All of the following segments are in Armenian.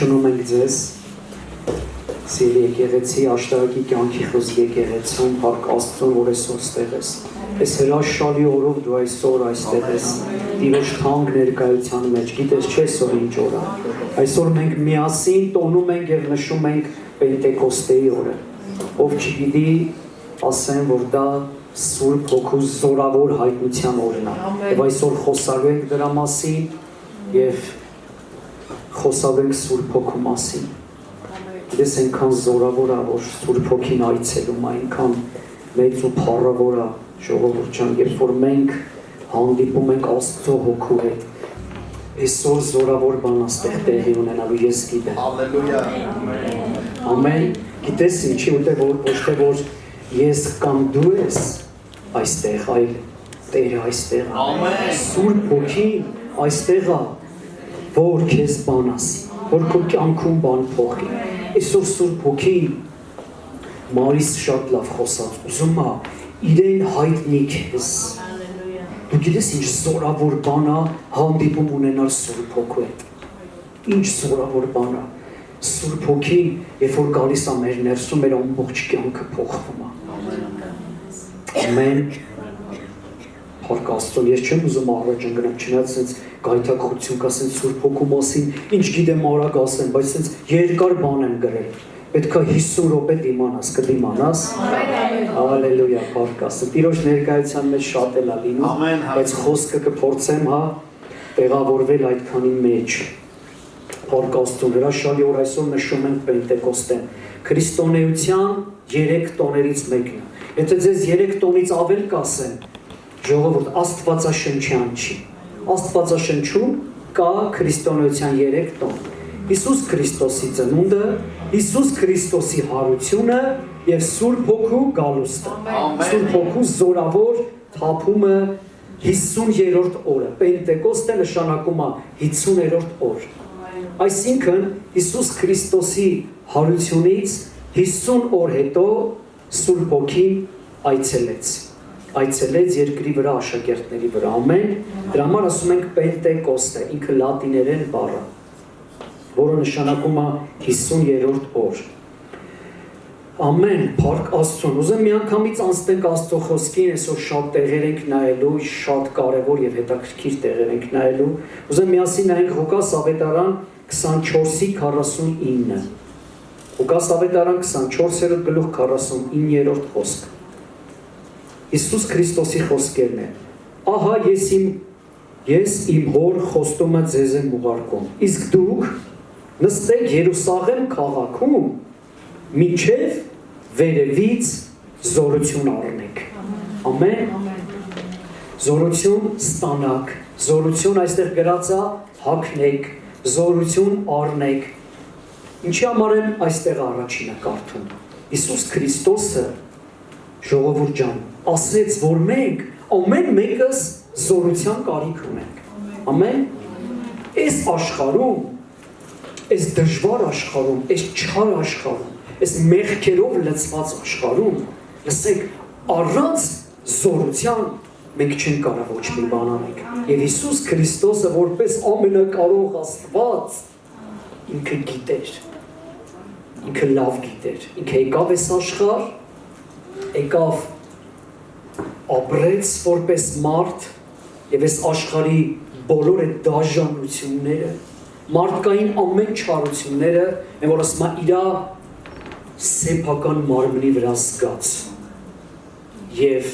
Ողջունում ենք ձեզ, սիրելի եկեղեցի, աշտարակի կյանքի խոզ եկեղեցում, փառք Աստծուն, որ այսօր ստեղ ես։ Այս հրաշալի օրով դու այսօր այստեղ ես, Տիրոջ թանկ ներկայության մեջ, գիտես չէ այսօր ինչ օր է։ Այսօր մենք միասին տոնում ենք եւ նշում ենք Պենտեկոստեի օրը։ Ով չգիտի, ասեմ, որ դա Սուրբ Հոգու զորավոր հայտնության օրն է։ Եվ այսօր խոսալու ենք դրա մասին եւ խոսալենք Սուրբ Հոգու մասին։ Ես այնքան զորավոր է, որ Սուրբ Հոգին այցելում, այնքան մեծ ու փառավոր է, ժողովուրդ ջան, երբ որ մենք հանդիպում ենք Աստծո Հոգու հետ, այսօր զորավոր բան աստեղ տեղի ունենալու, ես գիտեմ։ Հալելույա։ Ամեն։ Գիտես ինչի, որտեղ ոչ թե որ ես կամ դու ես այստեղ, այլ Տերը այստեղ է։ Ամեն։ Սուրբ Հոգին այստեղ է, որ քեզ բան ասի, որ քո կյանքում բան փոխի։ Այսօր Սուրբ Հոգին Մարիս շատ լավ խոսած, ուզում է իրեն հայտնի քեզ։ Դու գիտես ինչ զորավոր բան է հանդիպում ունենալ Սուրբ Հոգու հետ։ Ինչ զորավոր բան է։ Սուրբ Հոգին, երբ որ գալիս է մեր ներսում, մեր ամբողջ կյանքը փոխվում է։ Ամեն։ Փառք Աստծուն, ես չեմ ուզում առաջ ընկնել, չնայած sense գայթակղություն կա, sense Սուրբ Հոգու մասին, ինչ գիտեմ արագ ասեմ, բայց sense երկար բան եմ գրել։ Պետք է 50 րոպե դիմանաս, կդիմանաս։ Հալելույա, փառք Աստծո։ Տիրոջ ներկայության մեջ շատ էլ է լինում, բայց խոսքը կփորձեմ, հա, տեղավորվել այդքանի մեջ։ Փառք Աստծո, հրաշալի օր այսօր նշում ենք Պենտեկոստեն։ Քրիստոնեության 3 տոներից մեկն է։ Եթե ձեզ 3 տոնից ավել կասեն, ժողովուրդ, Աստվածաշնչյան չի։ Աստվածաշնչում կա քրիստոնեության 3 տոն։ Հիսուս Քրիստոսի ծնունդը, Հիսուս Քրիստոսի հարությունը եւ Սուրբ Հոգու գալուստը։ Սուրբ Հոգու զորավոր թափումը 50-րդ օրը։ Պենտեկոստը նշանակում է 50-րդ օր։ Այսինքն Հիսուս Քրիստոսի հարությունից 50 օր հետո Սուրբ Հոգին այցելեց երկրի վրա աշակերտների վրա, ամեն, դրա համար ասում ենք Պենտեկոստե, ինքը լատիներեն բառ է, որը նշանակում է 50-րդ օր։ Ամեն, փառք Աստծուն, ուզեմ միանգամից անցնենք Աստծո խոսքին, այսօր շատ տեղեր ենք նայելու, շատ կարևոր եւ հետաքրքիր տեղեր ենք նայելու։ Ուզեմ միասին նայենք Ղուկաս ավետարան 24:49։ Ղուկաս ավետարան 24-րդ գլուխ 49-րդ խոսք։ Հիսուս Քրիստոսի խոսքերն են։ Ահա ես իմ հոր խոստումը ձեզ եմ ուղարկում։ Իսկ դուք նստեք Երուսաղեմ քաղաքում, մինչև վերևից զորություն առնեք։ Ամեն։ Զորություն ստանաք, զորություն այստեղ գրած է հագնեք, զորություն առնեք։ Ինչի համար եմ այստեղ առաջինը կարդում։ Հիսուս Քրիստոսը, ժողովուրդ ջան, ասեց, որ մենք ամեն մեկս զորության կարիք ունենք։ Ամեն։ Այս աշխարհում, այս դժվար աշխարհում, այս չար աշխարհում, այս մեղքերով լցված աշխարհում, լսեք, առանց զորության մենք չենք կարող ոչ մի բան անել։ Եվ Հիսուս Քրիստոսը որպես ամենակարող Աստված ինքը գիտեր, ինքը լավ գիտեր, ինքը եկավ այս աշխարհ, եկավ ապրեց որպես մարդ եւ այս աշխարհի բոլոր այդ դաժանությունները, մարդկային ամեն չարությունները, որ ասում է իր սեփական մարմնի վրա զգաց եւ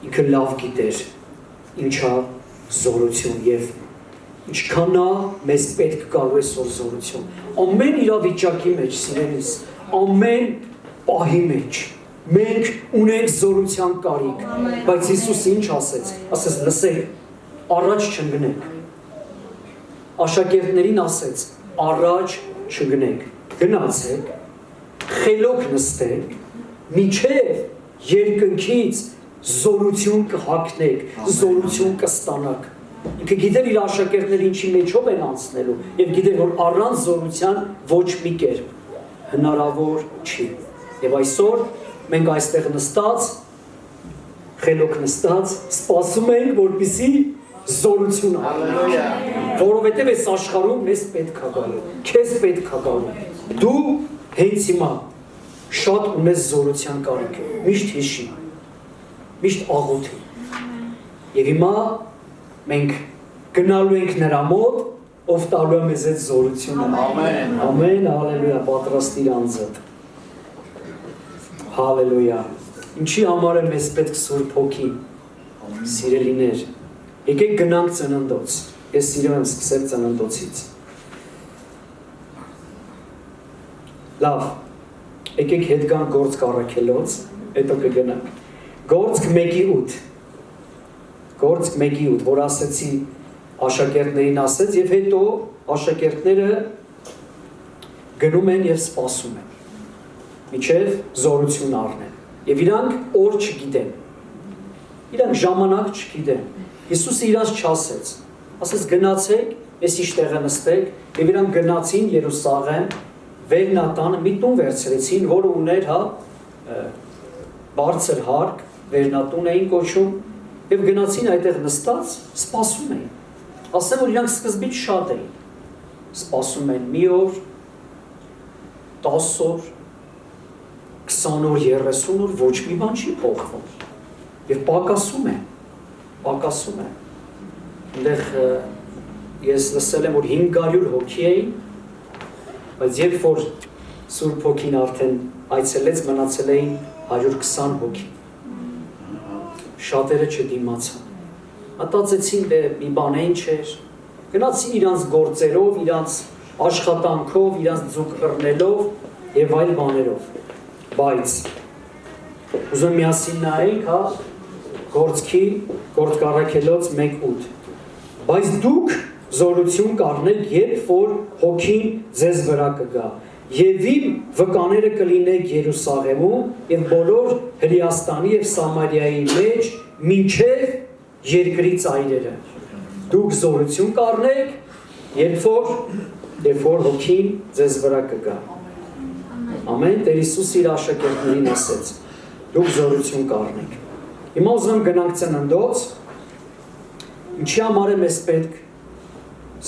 ինքը լավ գիտեր ինչա զորություն եւ ինչքան է մեզ պետք գալու այսօր զորություն ամեն իրավիճակի մեջ սիրելիս ամեն պահի մեջ մենք ունենք զորության կարիք, բայց Հիսուսը ինչ ասեց, լսեք, առաջ չընկնեք, աշակերտներին ասեց, առաջ չընկնեք, գնացեք, խելոք նստեք, մինչև երկնքից զորություն կհագնեք, զորություն կստանաք, ինքը գիտեր իր աշակերտները ինչի մեջով են անցնելու և գիտեր, որ առանց զորության ոչ մի կերպ հնարավոր չի և այսօր մենք այստեղ նստած, խելոք նստած, սպասում ենք, որպեսզի զորություն առնենք։ Որովհետև այս աշխարհում մեզ պետք է գալու, քեզ պետք է գալու։ Դու հենց հիմա շատ ունես զորության կարիք, միշտ հիշի, միշտ աղոթի։ Եվ հիմա մենք գնալու ենք նրա մոտ, ով տալու է մեզ այդ զորությունը։ Ամեն, ամեն, հալելույա, պատրաստիր անձդ։ Հալելույա։ Ինչի համար է մեզ պետք Սուրբ Հոգին, սիրելիներ։ Եկեք գնանք ծննդոց։ Ես սիրում եմ սկսել ծննդոցից։ Լավ, եկեք հետ գանք Գործք առաքելոց, հետո կգնանք։ Գործք 1:8, Գործք 1:8, որ ասեցի աշակերտներին ասեց, և հետո աշակերտները գնում են և սպասում են, մինչև զորություն առնեն, և իրանք օր չգիտեն, իրանք ժամանակ չգիտեն, Հիսուսը իրաց չասեց, ասեց գնացեք, ես իշտեղը նստեք, և իրանք գնացին Երուսաղեմ, Վերնատանը մի տուն վերցրեցին, որը ուներ բարձր հարկ, Վերնատուն էին կոչում, և գնացին այդտեղ նստած, սպասում էին, ասեմ, որ իրանք սկզբից շատ էին, սպասում են մի օր, 10 օր, 20 օր, 30 օր, ոչ մի բան չի փոխվում, և պակասում են, Այնտեղ ես լսել եմ, որ 500 հոգի էին, բայց երբ որ Սուրբ Հոգին արդեն այցելեց, մնացել էին 120 հոգի, շատերը չդիմացան, մտածեցին, մի բան այն չէր, գնացին իրանց գործերով, իրանց աշխատանքով, իրանց ձուկ բռնելով և այլ բաներով, բայց ուզում միասին նայենք, Գործք առաքելոց 1:8 Բայց դուք զորություն կառնեք, երբ որ Հոգին ձեզ վրա կգա, և իմ վկաները կլինեք Երուսաղեմում և բոլոր Հրեաստանի և Սամարիայի մեջ մինչև երկրի ծայրերը։ Դուք զորություն կառնեք, երբ որ Հոգին ձեզ վրա կգա։ Ամեն, Տեր Հիսուսը իր աշակերտներին ասեց, դուք զորություն կառնեք։ Հիմա ուզում եմ գնանք ծննդոց, ինչի համար է մեզ պետք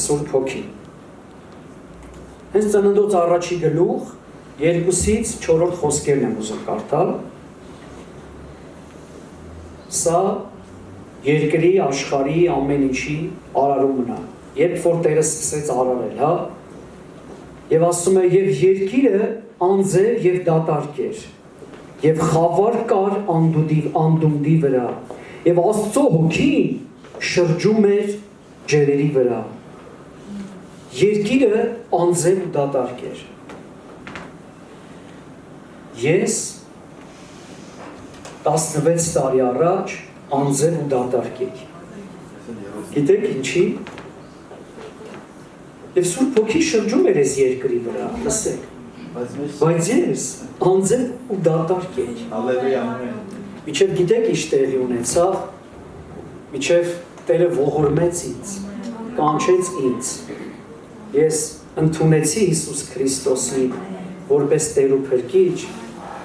Սուրբ Հոգին։ Հենց ծննդոց առաջի գլուխ 2-ից 4-րդ խոսքերն եմ ուզում կարդալ։ Սա երկրի, աշխարհի, ամեն ինչի արարումն է, երբ որ Տերը սկսեց արարել, և ասում է, և երկիրը անձև և դատարկ էր, և խավար կար անդունդի վրա, և Աստծո Հոգին շրջում էր ջրերի վրա, երկիրը անձև ու դատարկ էր։ Ես 16 տարի առաջ անձև ու դատարկ էի, գիտեք ինչի, և Սուրբ Հոգի շրջում էր ես երկրի վրա, լսեք, բայց ես անձև ու դատարկ էի, միջև գիտեք ինչ տեղի ունեցավ, միջև Տերը ողորմեց ինձ, կանչեց ինձ, ես ընդունեցի Հիսուս Քրիստոսին, որպես Տեր ու Փրկիչ,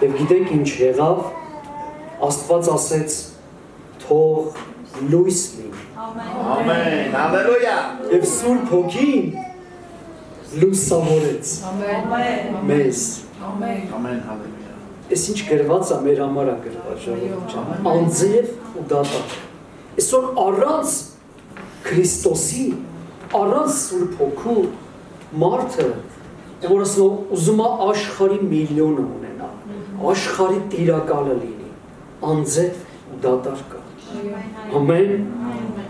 և գիտեք ինչ եղավ, Աստված ասեց, թող լույս լինի, Ամեն, հալելույա, և Սուրբ Հոգին լույսավորեց մեզ, ամեն, հալելույա, ես ինչ գրված է, մեր համար է գրված, անձև ու դատարկ, այսօր առանց Քրիստոսի, առանց Սուրբ Հոգու մարդը, որ ասում ուզում է աշխարհի միլիոնը ունենա, աշխարհի տիրակալը լինի, անձև ու դատարկ է, ամեն,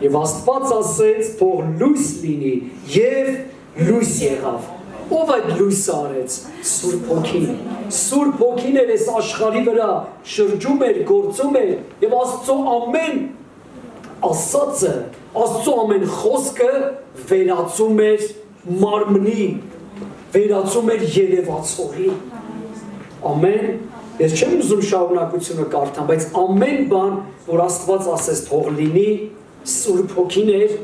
և Աստված ասեց, թող լույս լինի, և լույս եղավ, ով այդ լույսը արեց, Սուրբ Հոգին, Սուրբ Հոգին էր այս աշխարհի վրա, շրջում էր, գործում էր, և Աստծո ամեն ասածը, Աստծո ամեն խոսքը վերածում էր մարմնի, վերածում էր երևացողի, ամեն, ես չեմ ուզում շարունակությունը կարդամ, բայց ամեն բան, որ Աստված ասեց թող լինի, Սուրբ Հոգին էր,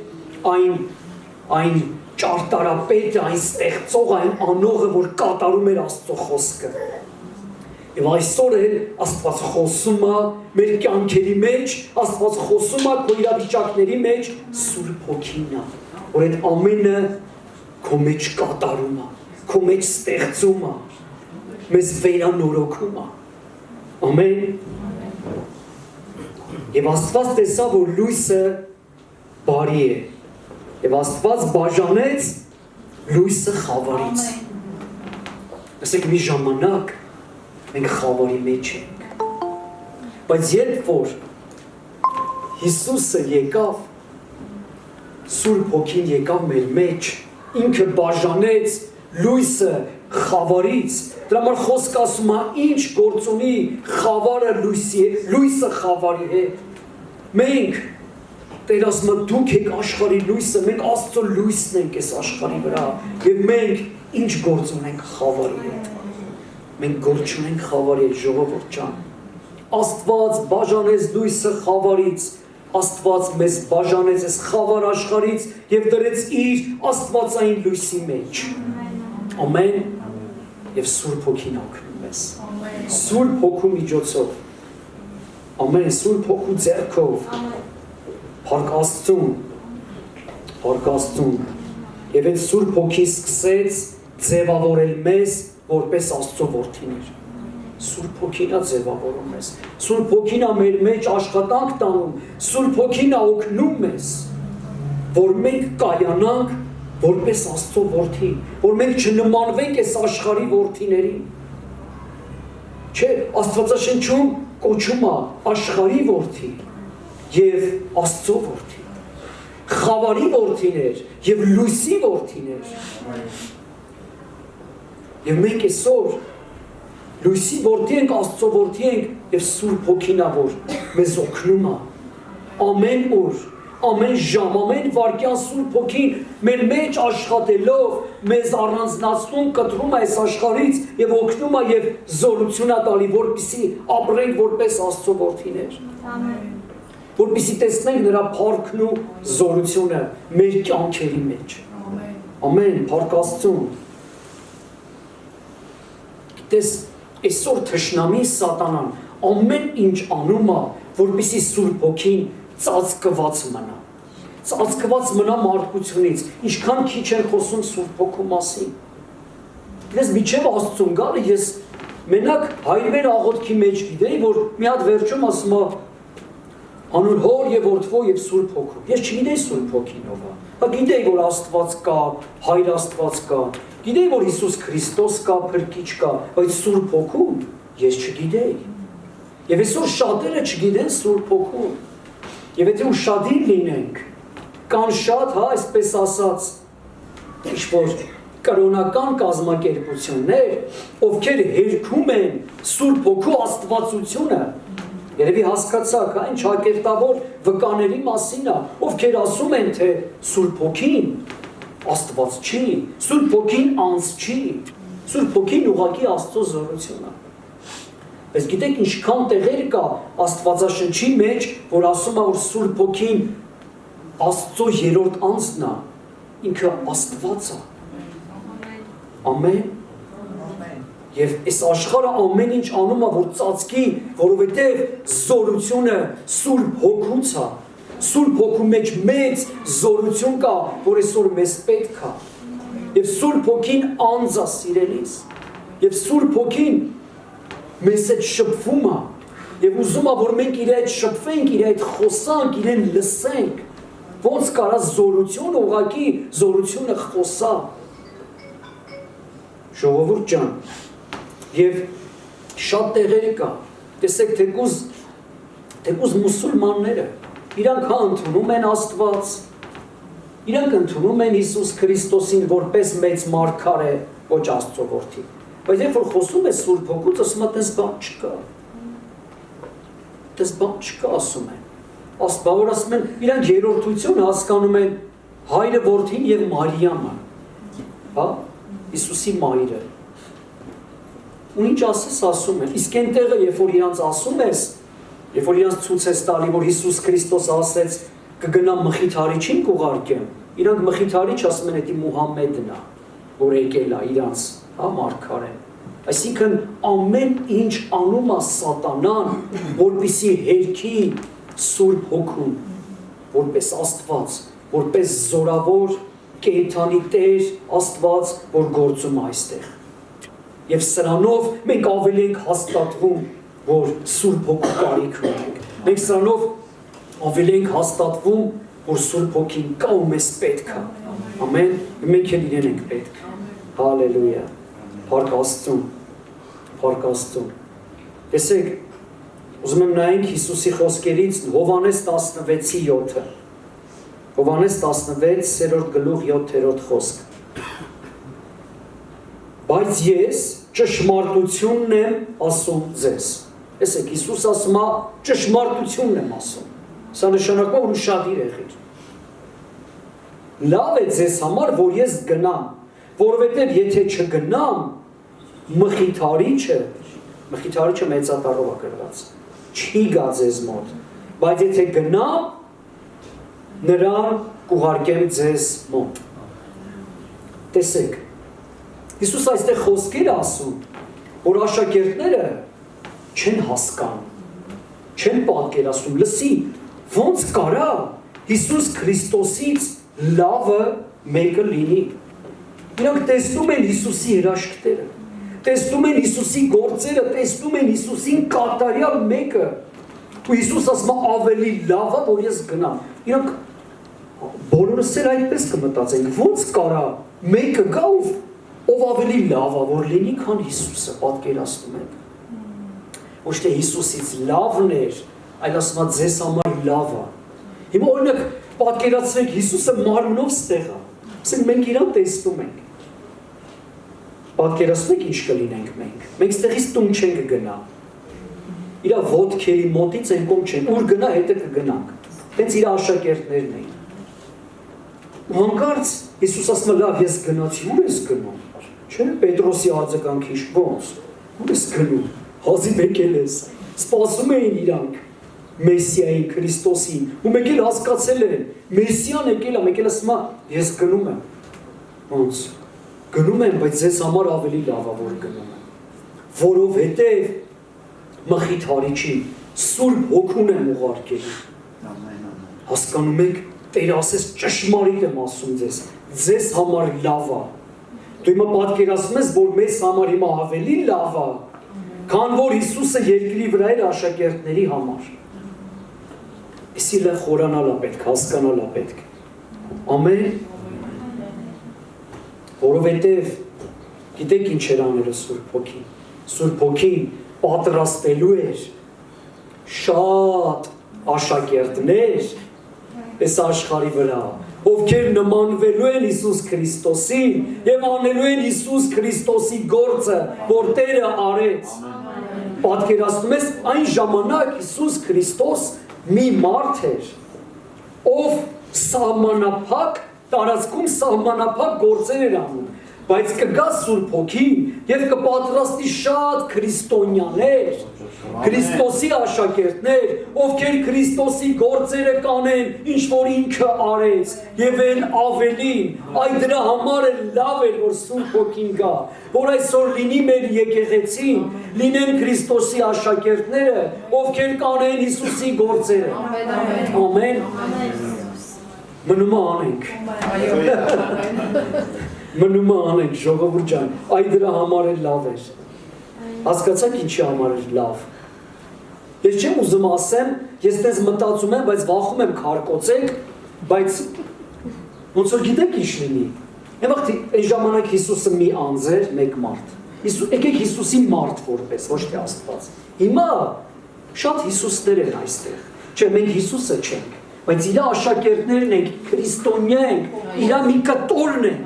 այն ճարտարապետը, այն ստեղծողը, այն անողը, որ կատարում էր Աստծո խոսքը։ Եվ այսօր էլ Աստված խոսում է մեր կյանքերի մեջ, Աստված խոսում է քո իրավիճակների մեջ, Սուրբ Հոգին է, որ այդ ամենը քո մեջ կատարում է, քո մեջ ստեղծում է, մեզ վերանորոգում է։ Ամեն։ Եվ Աստված տեսավ, որ լույսը բարի է։ Եվ Աստված բաժանեց լույսը խավարից։ Ասեք մի ժամանակ մենք խավարի մեջ ենք։ Բայց երբ որ Հիսուսը եկավ, Սուրբ Հոգին եկավ մեր մեջ, ինքը բաժանեց լույսը խավարից, դրա համար խոսք ասում է ինչ գործ ունի խավարը լույսը խավարի հետ։ Մենք Տեր ասում է դուք եք աշխարհի լույսը, մենք Աստծո լույսն ենք այս աշխարհի վրա, եւ մենք ինչ գործ ունենք խավարի հետ։ Մենք գործ ունենք խավարի հետ, ժողովուրդ ջան։ Աստված բաժանեց լույսը խավարից, Աստված մեզ բաժանեց այս խավար աշխարհից եւ դրեց իր աստվածային լույսի մեջ։ Ամեն։ Եվ Սուրբ Հոգին օգնում մեզ։ Սուրբ Հոգու միջոցով։ Ամեն, Սուրբ Հոգու ձեռքով։ Փառք Աստծուն, փառք Աստծուն, եւ այդ Սուրբ Հոգին սկսեց ձևավորել մեզ որպես Աստծո որդիներ։ Սուրբ Հոգին է ձևավորում մեզ, Սուրբ Հոգին է մեր մեջ աշխատանք տանում, Սուրբ Հոգին է օգնում մեզ, որ մենք կայանանք որպես Աստծո որդի, որ մենք չնմանվենք այս աշխարհի որդիներին։ Չէ, Աստվածաշնչում կոչում է աշխարհի որդի եւ Աստծո որդի, խավարի որդիներ եւ լույսի որդիներ։ Եվ մենք այսօր լույսի որդի ենք, Աստծո որդի ենք եւ Սուրբ Հոգին է, որ մեզ օգնում է ամեն օր, ամեն ժամ, ամեն վայրկյան Սուրբ Հոգին մեր մեջ աշխատելով մեզ առանձնացնում, կտրում է այս աշխարհից եւ օգնում է եւ զորություն է տալի, որպեսզի ապրենք որպես Աստծո որդիներ։ Ամեն։ Որպեսզի տեսնենք նրա փառքն ու զորությունը մեր կյանքերի մեջ։ Ամեն, փառք Աստծուն։ Գիտես, այսօր թշնամի սատանան ամեն ինչ անում է, որպեսզի Սուրբ Հոգին ծածկված մնա։ Ծածկված մնա մարդկությունից, ինչքան քիչ են խոսում Սուրբ Հոգու մասին։ Գիտես, միջև Աստծուն գալը ես մենակ հայրվեր աղոթքի մեջ գիտեի, որ մի հատ վերջում ասում է Անոր Հոր եւ Որդվո եւ Սուրբ Հոգու։ Ես չգիտեի Սուրբ Հոգին ով է։ Հա գիտեի, որ Աստված կա, Հայր Աստված կա։ Գիտեի, որ Հիսուս Քրիստոս կա, Փրկիչ կա, բայց Սուրբ Հոգու ես չգիտեի։ Եվ այսօր շատերը չգիտեն Սուրբ Հոգու։ Եվ եթե ուշադիր լինենք, կան շատ, հա, այսպես ասած, ինչ-որ կրոնական կազմակերպություններ, ովքեր հերքում են Սուրբ Հոգու աստվածությունը։ Երևի հասկացաք, այն ճակերտավոր վկաների մասին է, ովքեր ասում են, թե Սուրբ Հոգին Աստված չի, Սուրբ Հոգին անձ չի, Սուրբ Հոգին ուղղակի Աստծո զորություն է։ Բայց գիտեք ինչքան տեղեր կա Աստվածաշնչի մեջ, որ ասում է, որ Սուրբ Հոգին Աստծո երրորդ անձն է, ինքը Աստված է։ Ամեն։ Եվ այս աշխարհը ամեն ինչ անում է, որ ծածկի, որովհետև զորությունը Սուրբ Հոգուց է։ Սուրբ Հոգու մեջ մեծ զորություն կա, որ այսօր մեզ պետք է։ Եվ Սուրբ Հոգին անձ է սիրելիս։ Եվ Սուրբ Հոգին մեզ հետ շփվում է։ Եվ ուզում է, որ մենք իր հետ շփվենք, իր հետ խոսանք, իրեն լսենք։ Ոնց կարա զորություն ուղղակի զորությունը խոսա։ Ժողովուրդ ջան, եւ շատ տեղեր կա, տեսեք թեկուզ մուսուլմանները, իրանք հա ընդունում են Աստված, իրանք ընդունում են Հիսուս Քրիստոսին որպես մեծ մարգարե, ոչ Աստծո որդի, բայց երբ որ խոսում է Սուրբ Հոգուց, ասում է տես բան չկա, ասում են, որ ասում են, իրանք երրորդություն հասկանում են հայրը որդին եւ Մարիամը, հա, Հիսուսի մայրը։ Ու ինչ ասես ասում են, իսկ այն տեղը, երբ որ իրանց ասում ես, երբ որ իրանց ցույց ես տալի, որ Հիսուս Քրիստոս ասեց, կգնամ մխիթարիչին կուղարկեմ, իրանք մխիթարիչ ասում են, դա Մուհամմեդն է, որ եկել է իրանց, հա, մարգարեն։ Այսինքն ամեն ինչ անում է սատանան, որպեսզի հերքի Սուրբ Հոգուն, որպես Աստված, որպես զորավոր կենդանի Տեր Աստված, որ գործում է այստեղ։ Եվ սրանով մենք ավելի ենք հաստատվում, որ Սուրբ Հոգու կարիք ունենք։ Մենք սրանով ավելի ենք հաստատվում, որ Սուրբ Հոգին կա ու մեզ պետք է։ Ամեն, մենք էլ իրեն ենք պետք։ Հալելույա։ Փառք Աստծուն։ Փառք Աստծուն։ Տեսեք, ուզում եմ նայենք Հիսուսի խոսքերից Հովհաննես 16:7-ը։ Հովհաննես 16:7 խոսք։ Բայց ես ճշմարտությունն եմ ասում ձեզ։ Տեսեք, Հիսուս ասում է ճշմարտությունն եմ ասում։ Սա նշանակում է ուշադիր եղիր։ Լավ է ձեզ համար, որ ես գնամ, որովհետև եթե չգնամ, մխիթարիչը մեծատառով է գրված, չի գա ձեզ մոտ, բայց եթե գնամ, նրան կուղարկեմ ձեզ մոտ։ Տեսեք, Հիսուս այստեղ խոսքեր ասում, որ աշակերտները չեն հասկանում, չեն պատկերացնում, լսի, ոնց կարա Հիսուս Քրիստոսից լավը մեկը լինի։ Իրանք տեսնում են Հիսուսի երաշխները, տեսնում են Հիսուսի գործերը, տեսնում են Հիսուսին կատարյալ մեկը, ու Հիսուս ասում է ավելի լավ է, որ ես գնամ։ Իրանք բոլորս էլ այդպես կմտածենք, ոնց կարա մեկը գա ով ավելի լավ է, որ լինի, քան Հիսուսը, պատկերացնում ենք։ Ոչ թե Հիսուսից լավն էր, այլ ասում է ձեզ համար լավ է։ Հիմա օրինակ պատկերացրեք Հիսուսը մարմնով ստեղ է, ասենք մենք իրան տեսնում ենք։ Պատկերացնում եք ինչ կլինենք մենք։ Մենք ստեղից տուն չենք գնա։ Իրա ոտքերի մոտից են կողմ չեն, ուր գնա հետը կգնանք։ Հենց իր աշակերտներն էին։ Ու հանկարծ Հիսուս ասում է լավ, ես գնացի, ուր ես գնում։ Չէ, Պետրոսի արձագանքի ոնց։ Ուր ես գնում։ Հազիվ եկել ես։ Սպասում էին իրանք Մեսիային, Քրիստոսին, ու մեկ էլ հասկացել են, Մեսիան եկել է, մեկ էլ ասում է, ես գնում եմ։ Ոնց։ Գնում եմ, բայց ձեզ համար ավելի լավ է, որ գնում եմ։ Որովհետև մխիթարիչի Սուրբ Հոգուն եմ ուղարկել։ Հասկանում եք, Տերը ասես ճշմարիտ եմ ասում ձեզ համար լավ է։ Դու հիմա պատկերացնում ես, որ մեզ համար հիմա ավելի լավ է, քան որ Հիսուսը երկրի վրա էր աշակերտների համար։ Իսկ իլը խորանալ է պետք, հասկանալ է պետք։ Ամեն։ Որովհետև գիտեք ինչ էր անել Սուրբ Հոգին։ Սուրբ Հոգին պատրաստելու էր շատ աշակերտներ այս աշխարհի վրա, ովքեր նմանվելու են Հիսուս Քրիստոսին եւ անելու են Հիսուս Քրիստոսի գործը, որ Տերը արեց։ Պատկերացնում ես, այն ժամանակ Հիսուս Քրիստոս մի մարդ էր, ով սահմանափակ տարածքում սահմանափակ գործեր էր անում, բայց կգա Սուրբ Հոգին եւ կպատրաստի շատ քրիստոնյաներ, Քրիստոսի աշակերտներ, ովքեր Քրիստոսի գործերը կանեն, ինչ որ ինքը արեց, եւ այն ավելին, այ դրա համար է լավ էր, որ Սուրբ Հոգին գա, որ այսօր լինի մեր եկեղեցին, լինեն Քրիստոսի աշակերտները, ովքեր կանեն Հիսուսի գործերը։ Ամեն։ Մնում անենք։ Մնում անենք, ժողովուրդ ջան, այ դրա համար էլ լավ էր։ Հասկացաք ինչի համար էր լավ։ Ես չեմ ուզում ասեմ, ես դες մտածում եմ, բայց վախում եմ քարկոծեք, բայց ոնց որ գիտեք ինչ լինի։ Եվաղ այն ժամանակ Հիսուսը մի անձ էր, մեկ մարդ։ Եկեք Հիսուսի մարդ որպես, ոչ թե Աստված։ Հիմա շատ Հիսուսներ են այստեղ։ Չէ, մենք Հիսուսը չենք, բայց իր աշակերտներն ենք, քրիստոնյա ենք, իր մի կտորն ենք։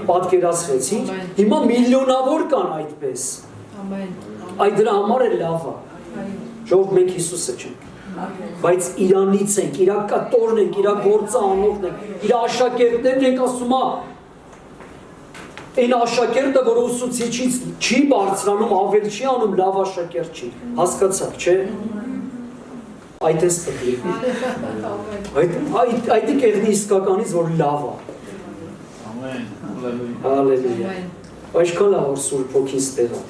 Պատկերացրեցինք, հիմա միլիոնավոր կան այդպես։ Այդ դրա համար է լավ է։ Ժողովուրդ մենք Հիսուսը չենք, բայց իրանից ենք, իր կտորն ենք, իր գործը անողն ենք, իր աշակերտներն ենք, ասում է, այն աշակերտը, որ ուսուցիչից չի բարձրանում, ավել չի անում, լավ աշակերտ չի։ Հասկացաք, չէ՞։ Այդ էս պետք է։ Այդ կեղնի իսկականից, որ լավ է։ Ամեն, հալելույա։ Այսքան լավ որ Սուրբ Հոգին ստեղ է։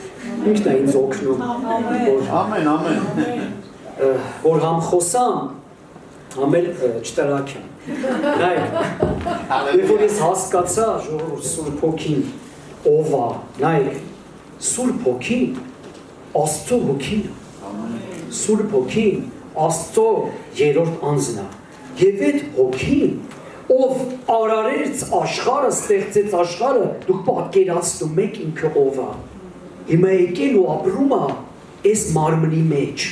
Ինքն է ինձ օգնում։ Ամեն, ամեն։ Որ համ խոսամ, համ էլ չտրակեմ։ Նայեք, երբ որ ես հասկացա ժողովուրդ Սուրբ Հոգին ով է, նայեք, Սուրբ Հոգին Աստծո հոգին է։ Սուրբ Հոգին Աստծո երրորդ անձն է։ Եվ այդ հոգին ով արարեց աշխարհը, ստեղծեց աշխարհը, դուք պատկերացնում եք ինքը ով է։ Հիմա եկել ու ապրում է այս մարմնի մեջ։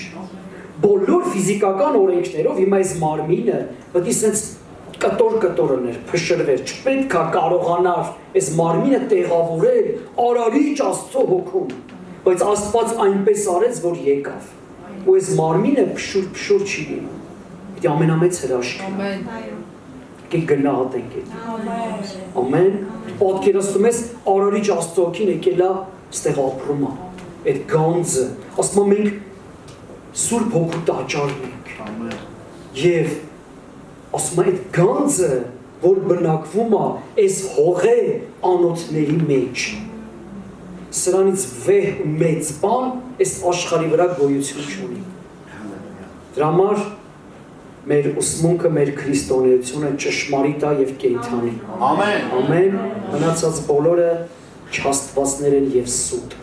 Բոլոր ֆիզիկական օրենքներով հիմա այս մարմինը պետք է sense կտոր լիներ, փշրվեր, չպետք է կարողանար այս մարմինը տեղավորել արարիչ Աստծո հոգում, բայց Աստված այնպես արեց, որ եկավ։ Ու այս մարմինը փշուր չի լինում։ Դա ամենամեծ հրաշքն է։ Ամեն։ Գնահատենք այդ։ Ամեն։ Պատկերացնում ես արարիչ Աստծո հոգին եկել է, ստեղ ապրում է։ Այդ գանձը, ասում եմ մենք Սուրբ Հոգու տաճարն ենք։ Ամեն։ Եվ ասում եմ այդ գանձը, որ բնակվում է այս հողե անոթների մեջ։ Սրանից վեհ ու մեծ բան այս աշխարհի վրա գոյություն չունի։ Դրա համար մեր ուսմունքը, մեր քրիստոնեությունը ճշմարիտ է եւ կենդանի։ Ամեն։ Ամեն։ Մնացած բոլորը չաստվածներ են եւ սուտ։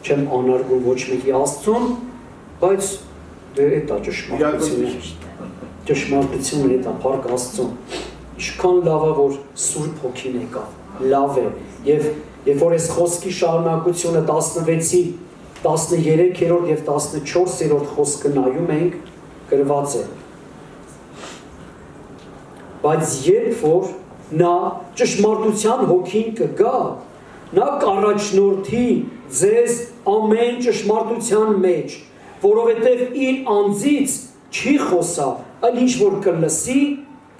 Չեմ անարգում ոչ մեկի Աստծուն, բայց դա է ճշմարտությունը։ Ճշմարտությունը է դա փառք Աստծուն։ Ինչքան լավ է որ Սուրբ Հոգին եկավ։ Լավ է եւ երբ որ այս խոսքի շարունակությունը 16-ի 13-րդ եւ 14-րդ խոսքը նայում ենք, գրված է։ Բայց երբ որ նա ճշմարտության հոգին կգա, նա կառաջնորդի ձեզ ամեն ճշմարտության մեջ, որովհետև իր անձից չի խոսա, այլ ինչ որ կլսի,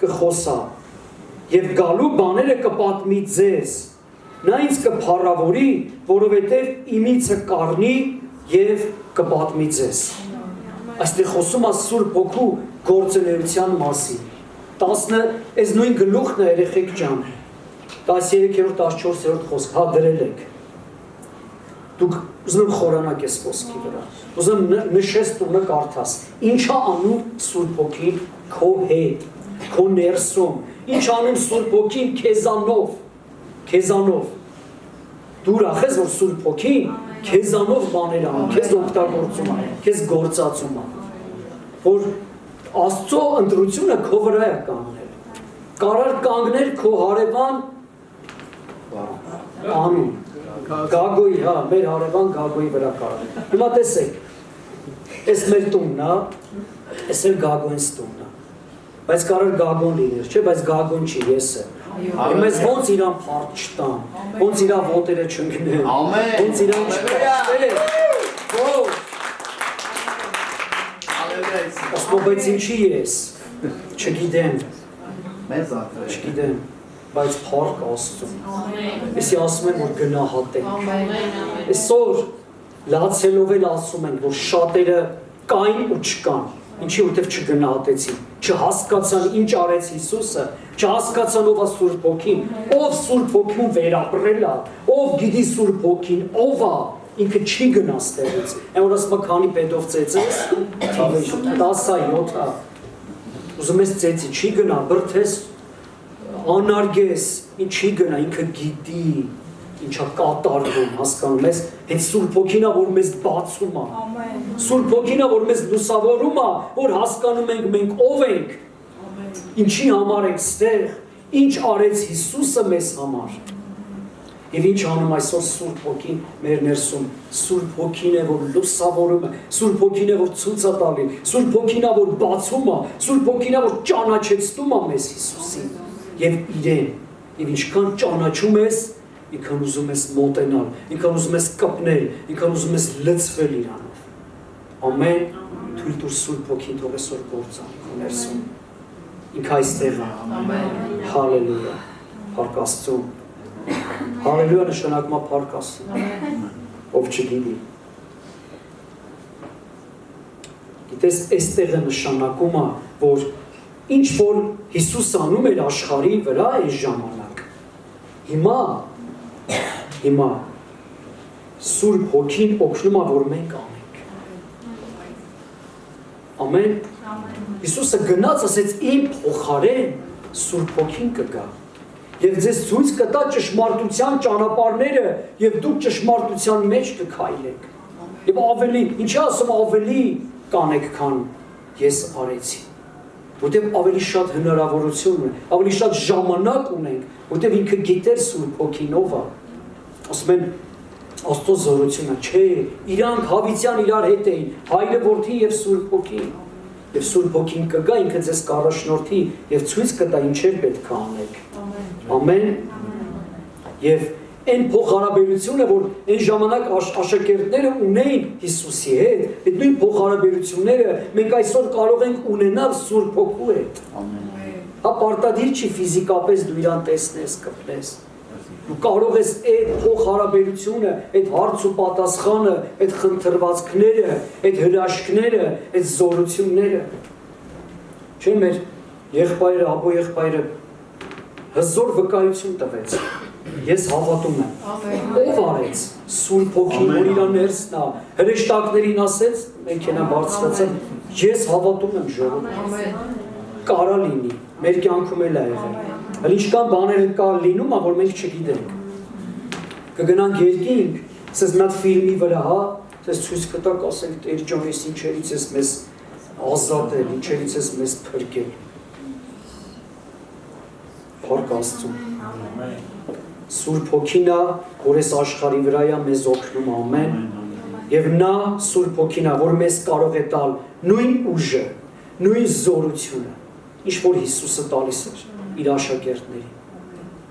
կխոսա, եւ գալու բաները կպատմի ձեզ։ Նա ինձ կփառավորի, որովհետև իմիցը կառնի եւ կպատմի ձեզ։ Այստեղ խոսում է Սուրբ Հոգու գործունեության մասին։ 10 այս նույն գլուխն է երեխեք ջան։ 13-րդ 14-րդ խոսք, հա դրել եք։ Դուք ուզում եմ խորանաք այս խոսքի վրա։ Ուզում եմ նշես տունը կարդաս։ Ինչա անում Սուրբ Հոգին քո հետ, քո ներսում։ Ինչ անում Սուրբ Հոգին քեզանով։ Քեզանով դու ուրախ ես որ Սուրբ Հոգին քեզանով բաներ անում, քեզ օգտագործում է, քեզ գործածում է, որ Աստծո ընտրությունը քո վրա է կանգնել։ Կարար կանգնել քո հարևան անուն, Գագոյի, հա, մեր հարևան Գագոյի վրա կարող։ Հիմա տեսեք, այս մեր տունն է, այս էլ Գագոյից տունն է, բայց կարար Գագոն լիներ, չէ, բայց Գագոն չի, ես է։ Մեզ ոնց իրան փառք չտան, ոնց իրա ոտերը չընկնեն, ոնց իրան չպաշտել, ասում բայց ինչի ես, չգիտեմ, չգիտեմ, բայց փառք Աստծուն, եսի ասում են, որ գնահատենք, այսօր լացելով էլ ասում են, որ շատերը կային ու չկան, ինչի որտև չգնահատեցին, չհասկացան ինչ արեց Հիսուսը, չհասկացան ով է Սուրբ Հոգին, ով Սուրբ Հոգին վերապրել է, ով գիտի Սուրբ Հոգին, ով է, ինքը չի գնա ստեղից, այն որ ասում է քանի պետով ծեծես, 10-7, ուզում ես ծեծի, չի գնա, բրդես, անարգես, չի գնա, ինքը գիտի, ինչա կատարվում, հասկանում ես, հենց Սուրբ Հոգին է, որ մեզ բացում է, Սուրբ Հոգին է, որ մեզ լուսավորում է, որ հասկանում ենք մենք ով ենք, ինչի համար ենք ստեղ, ինչ արեց Հիսուսը մեզ համար, եւ ինչ անում այսօր Սուրբ Հոգին մեր ներսում, Սուրբ Հոգին է, որ լուսավորում է, Սուրբ Հոգին է, որ ցույց է տալի, Սուրբ Հոգին է, որ բացում է, Սուրբ Հոգին է, որ ճանաչեցնում է մեզ Հիսուսին եւ իրեն, եւ ինչքան ճանաչում ես, ինքան ուզում ես մոտենալ, ինքան ուզում ես կպնել, ինքան ուզում ես լցվել իրանով։ Ամեն, թույլ տուր Սուրբ Հոգին թող այսօր գործանի քո ներսում։ Ինքը այստեղ է։ Ամեն։ Հալելույա։ Փառք Աստծուն։ Հալելույա նշանակում է փառք Աստծուն։ Ով չգիտի։ Գիտես, այստեղ է նշանակում է, որ ինչ որ Հիսուս անում էր աշխարհի վրա այս ժամանակ։ Հիմա Հիմա Սուրբ Հոգին օգնում է, որ մենք անենք։ Ամեն։ Հիսուսը գնաց ասեց իմ փոխարեն Սուրբ Հոգին կգա։ Եվ ձեզ ցույց կտա ճշմարտության ճանապարհները եւ դուք ճշմարտության մեջ կքայլեք։ Եվ ավելի, ինչի ասում ավելի կանեք, քան ես արեցի։ Որտեւ ավելի շատ հնարավորություն ունենք, ավելի շատ ժամանակ ունենք, որտեւ ինքը գիտեր Սուրբ Հոգին ով է։ Ասում են Աստծո զորությունը, չէ, իրանք հավիտյան իրար հետ էին, Հայրը, Որդին եւ Սուրբ Հոգին։ Եվ Սուրբ Հոգին կգա, ինքը ձեզ կառաջնորդի եւ ցույց կտա ինչեր պետք է անեք։ Ամեն։ Եվ այն փոխհարաբերությունը, որ այն ժամանակ աշակերտները ունեին Հիսուսի հետ, այդ նույն փոխհարաբերությունները մենք այսօր կարող ենք ունենալ Սուրբ Հոգու հետ։ Հա պարտադիր չի ֆիզիկապես դու իրան տեսնես, կպնես։ Դու կարող ես այդ փոխհարաբերությունը, այդ հարց ու պատասխանը, այդ խնդրվածքները, այդ հրաշքները, այդ զորությունները։ Չէ՞ մեր եղբայրը, աբո եղբայրը հզոր վկայություն տվեց։ Ես հավատում եմ։ Ով արեց Սուրբ Հոգին, որ իրան ներսն է, հրեշտակներին ասեց, մեքենա բարձրացան, ես հավատում եմ ժողովուրդ։ Կարա լինի, մեր կյանքում էլ է եղել։ Ինչքան բաներ կա լինում, որ մենք չգիտենք։ Կգնանք երկինք, ասես մի հատ ֆիլմի վրա, հա, ասես ցույց կտակ, ասենք Տեր ջան, ես ինչերից ես մեզ ազատել, ինչերից ես մեզ փրկել։ Փառք Աստծուն։ Սուրբ Հոգին է, որ այս աշխարհի վրա է մեզ օգնում, ամեն։ Եվ նա Սուրբ Հոգին է, որ մեզ կարող է տալ նույն ուժը, նույն զորությունը, ինչ որ Հիսուսը տալիս էր իր աշակերտներին։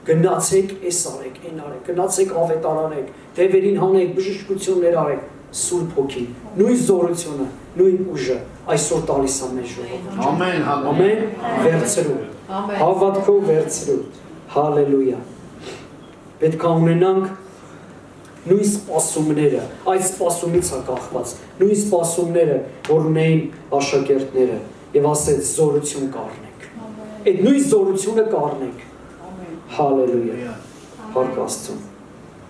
Գնացեք, այս արեք, այն արեք, գնացեք ավետարանեք, դևերին հանեք, բժշկություններ արեք, Սուրբ Հոգին, նույն զորությունը, նույն ուժը այսօր տալիս է մեզ ժողովուրդ։ Ամեն, ամեն, վերցրու, հավատքով վերցրու, հալելույա։ Պետք է ունենանք նույն սպասումները, այդ սպասումից է կախված, նույն սպասումները, որ ունեին աշակերտները, եւ ասեց զորություն կառնեք։ Այդ նույն զորությունը կառնեք։ Հալելույա։ Փառք Աստծուն։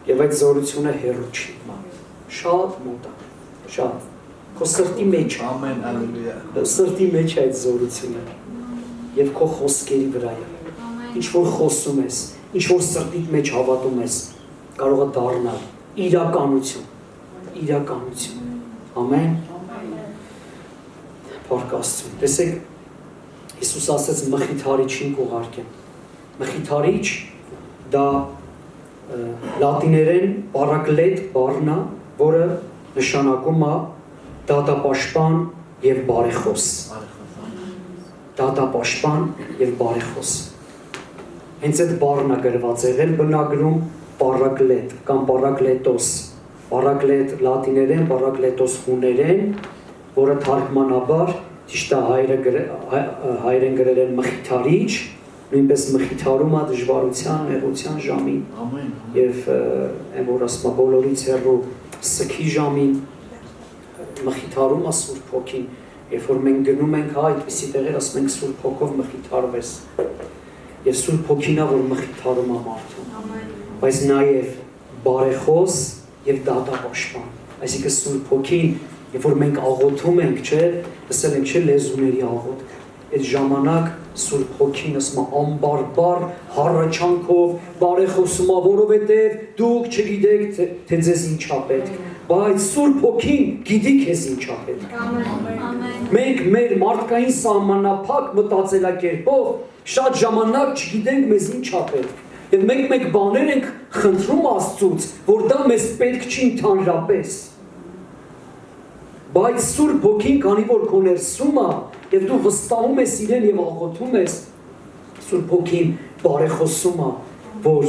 Եվ այդ զորությունը հեռու չի։ Շատ մոտ է, շատ։ Քո սրտի մեջ է։ Ամեն, հալելույա։ Սրտի մեջ է այդ զորությունը։ Եվ քո խոսքերի վրա է։ Ինչ որ խոսում ես, ինչ որ սրտիդ մեջ հավատում ես, կարող է դառնալ իրականություն։ Իրականություն։ Ամեն։ Փառք Աստծուն։ Տեսեք, Հիսուս ասաց մխիթարիչին կուղարկեմ։ Մխիթարիչ դա լատիներեն պարակլետ բառն է, որը նշանակում է դատապաշտպան եւ բարեխոս։ Դատապաշտպան եւ բարեխոս։ Հենց այդ բառն է գրված եղել բնագրում պարակլետ կամ պարակլետոս։ Պարակլետ լատիներեն, պարակլետոս հուներեն, որը թարգմանաբար ճիշտ է հայերեն գրել են մխիթարիչ, նույնպես մխիթարում է դժվարության, նեղության ժամին եւ այն որ ասում է բոլորից հեռու սքի ժամին մխիթարում է Սուրբ Հոգին, երբ որ մենք գնում ենք այդպիսի տեղեր, ասում ենք Սուրբ Հոգով մխիթարվես եւ Սուրբ Հոգին է որ մխիթարում է մարդուն, բայց նաեւ բարեխոս եւ դատապաշտպան, այսինքն Սուրբ Հոգին երբ որ մենք աղոթում ենք, չէ, լսել ենք, չէ, լեզուների աղոթք, այդ ժամանակ Սուրբ Հոգին ասում է անբարբար հառաչանքով բարեխոսում է, որովհետև դուք չգիտեք, թե ձեզ ինչ է պետք, բայց Սուրբ Հոգին գիտի քեզ ինչ է պետք։ Մենք մեր մարդկային սահմանափակ մտածելակերպով շատ ժամանակ չգիտենք մեզ ինչ է պետք։ Եվ մենք մեկ բաներ ենք խնդրում Աստծուց, որ դա մեզ պետք չի ընդհանրապես։ Բայց Սուրբ Հոգին, քանի որ քո ներսում է, եւ դու վստահում ես իրեն եւ աղոթում ես, Սուրբ Հոգին բարեխոսում է, որ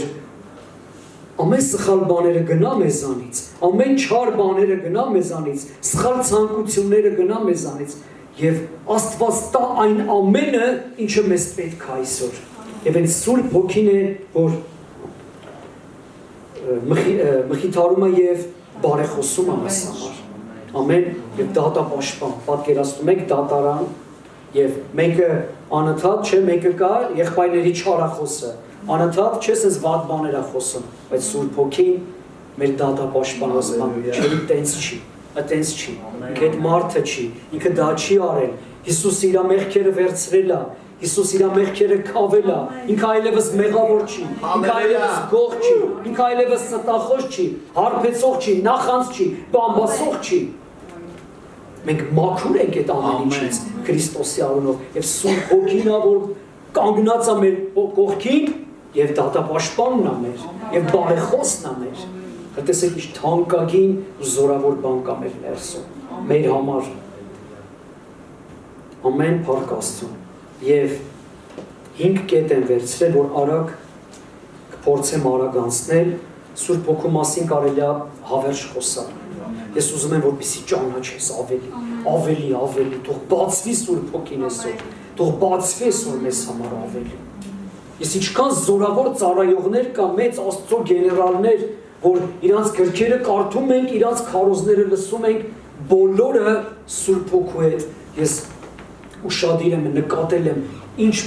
ամեն սխալ բաները գնա մեզանից, ամեն չար բաները գնա մեզանից, սխալ ցանկությունները գնա մեզանից եւ Աստված տա այն ամենը, ինչը մեզ պետք է այսօր։ Եվ այն Սուրբ Հոգին է, որ մխիթարում է եւ բարեխոսում է մեզ համար։ Ամեն եւ դատապաշտպան, պատկերացնում եք դատարան եւ մեկը անընդհատ չէ, մեկը կա եղբայրների չարախոսը, Անընդհատ չես ես վատ բաներ խոսում, բայց Սուրբ Հոգին մեր դատապաշտպանոսման չէ, տենց չի, այտենց չի, ինքը այդ մարդը չի, ինքը դա չի արել, Հիսուսը իր մեղքերը վերցրել է, Հիսուսը իր մեղքերը քավել է, ինքը այլևս մեղավոր չի, ինքը այլևս գող չի, ինքը այլևս ստախոս չի, հարբեցող չի, նախանց չի, բամբասող չի։ Մենք մաքուր ենք այդ ամեն ինչից Քրիստոսի անունով եւ Սուրբ Հոգին ա որ կանգնած է մեր կողքին եւ դատապաշտպանն է մեր եւ բարեխոսն է մեր։ Տեսեք ինչ թանկագին ու զորավոր բան կա մեր ներսում մեր համար։ Ամեն փառք Աստծուն։ Եվ 5 կետ են վերցրել որ արագ կփորձեմ արագ անցնել Սուրբ Հոգու մասին կարելի է հավերժ խոսալ։ Ես ուզում եմ որպեսզի ճանաչես ավելի, թող բացվի Սուրբ Հոգին այսօր, թող բացվի այսօր մեզ համար ավելի։ Ես ինչքան զորավոր ծառայողներ կա, մեծ Աստծո գեներալներ, որ իրանց գրքերը կարդում ենք, իրանց քարոզները լսում ենք, բոլորը Սուրբ Հոգու հետ։ Ես ուշադիր եմ նկատել եմ, ինչ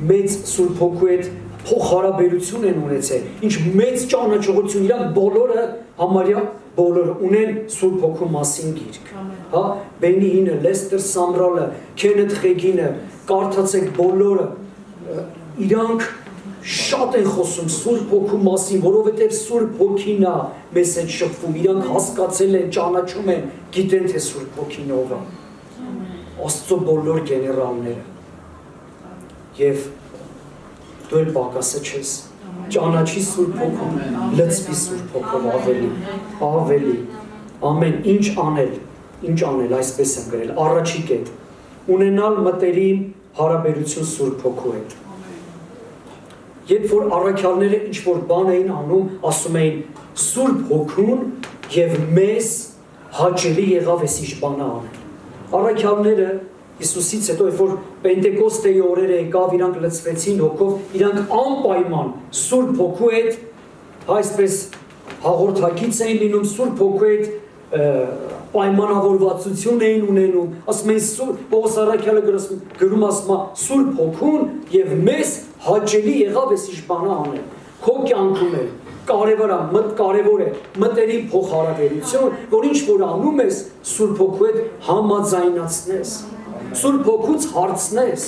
մեծ Սուրբ Հոգու հետ փոխհարաբերություն են ունեցել, ինչ մեծ ճանաչողություն, իրանք բոլորը համարյա բոլորը ունեն Սուրբ Հոգու մասին գիրք, հա, Բենի Հինը, Լեստեր Սամրալը, Քենեթ Խեգինը, կարդացեք բոլորը, իրանք շատ են խոսում Սուրբ Հոգու մասին, որովհետև Սուրբ Հոգին է մեզ հետ շփվում, իրանք հասկացել են, ճանաչում են, գիտեն թե Սուրբ Հոգին ով է, Աստծո բոլոր գեներալները, եւ դու էլ պակասը չես, ճանաչի Սուրբ Հոգուն, լցվի Սուրբ Հոգով ավելի, ամեն, ինչ անել, այսպես եմ գրել, առաջի կետ, ունենալ մտերիմ հարաբերություն Սուրբ Հոգու հետ։ Երբ որ առաքյալները ինչ-որ բան էին անում, ասում էին Սուրբ Հոգուն եւ մեզ հաճելի եղավ այս ինչ բանը անել։ Առաքյալները Հիսուսից հետո, երբ որ Պենտեկոստեի օրերը եկավ, իրանք լցվեցին հոգով, իրանք անպայման Սուրբ Հոգու հետ, այսպես հաղորդակից էին լինում, Սուրբ Հոգու հետ պայմանավորվածություն էին ունենում, ասում էին Պողոս առաքյալը գրում ասում է Սուրբ Հոգուն եւ մեզ հաճելի եղավ այս ինչ բանը անել։ Քո կյանքում է կարևոր է մտերիմ փոխհարաբերություն, որ ինչ որ անում ես Սուրբ Հոգու հետ համաձայնացնես, Սուրբ Հոգուց հարցնես,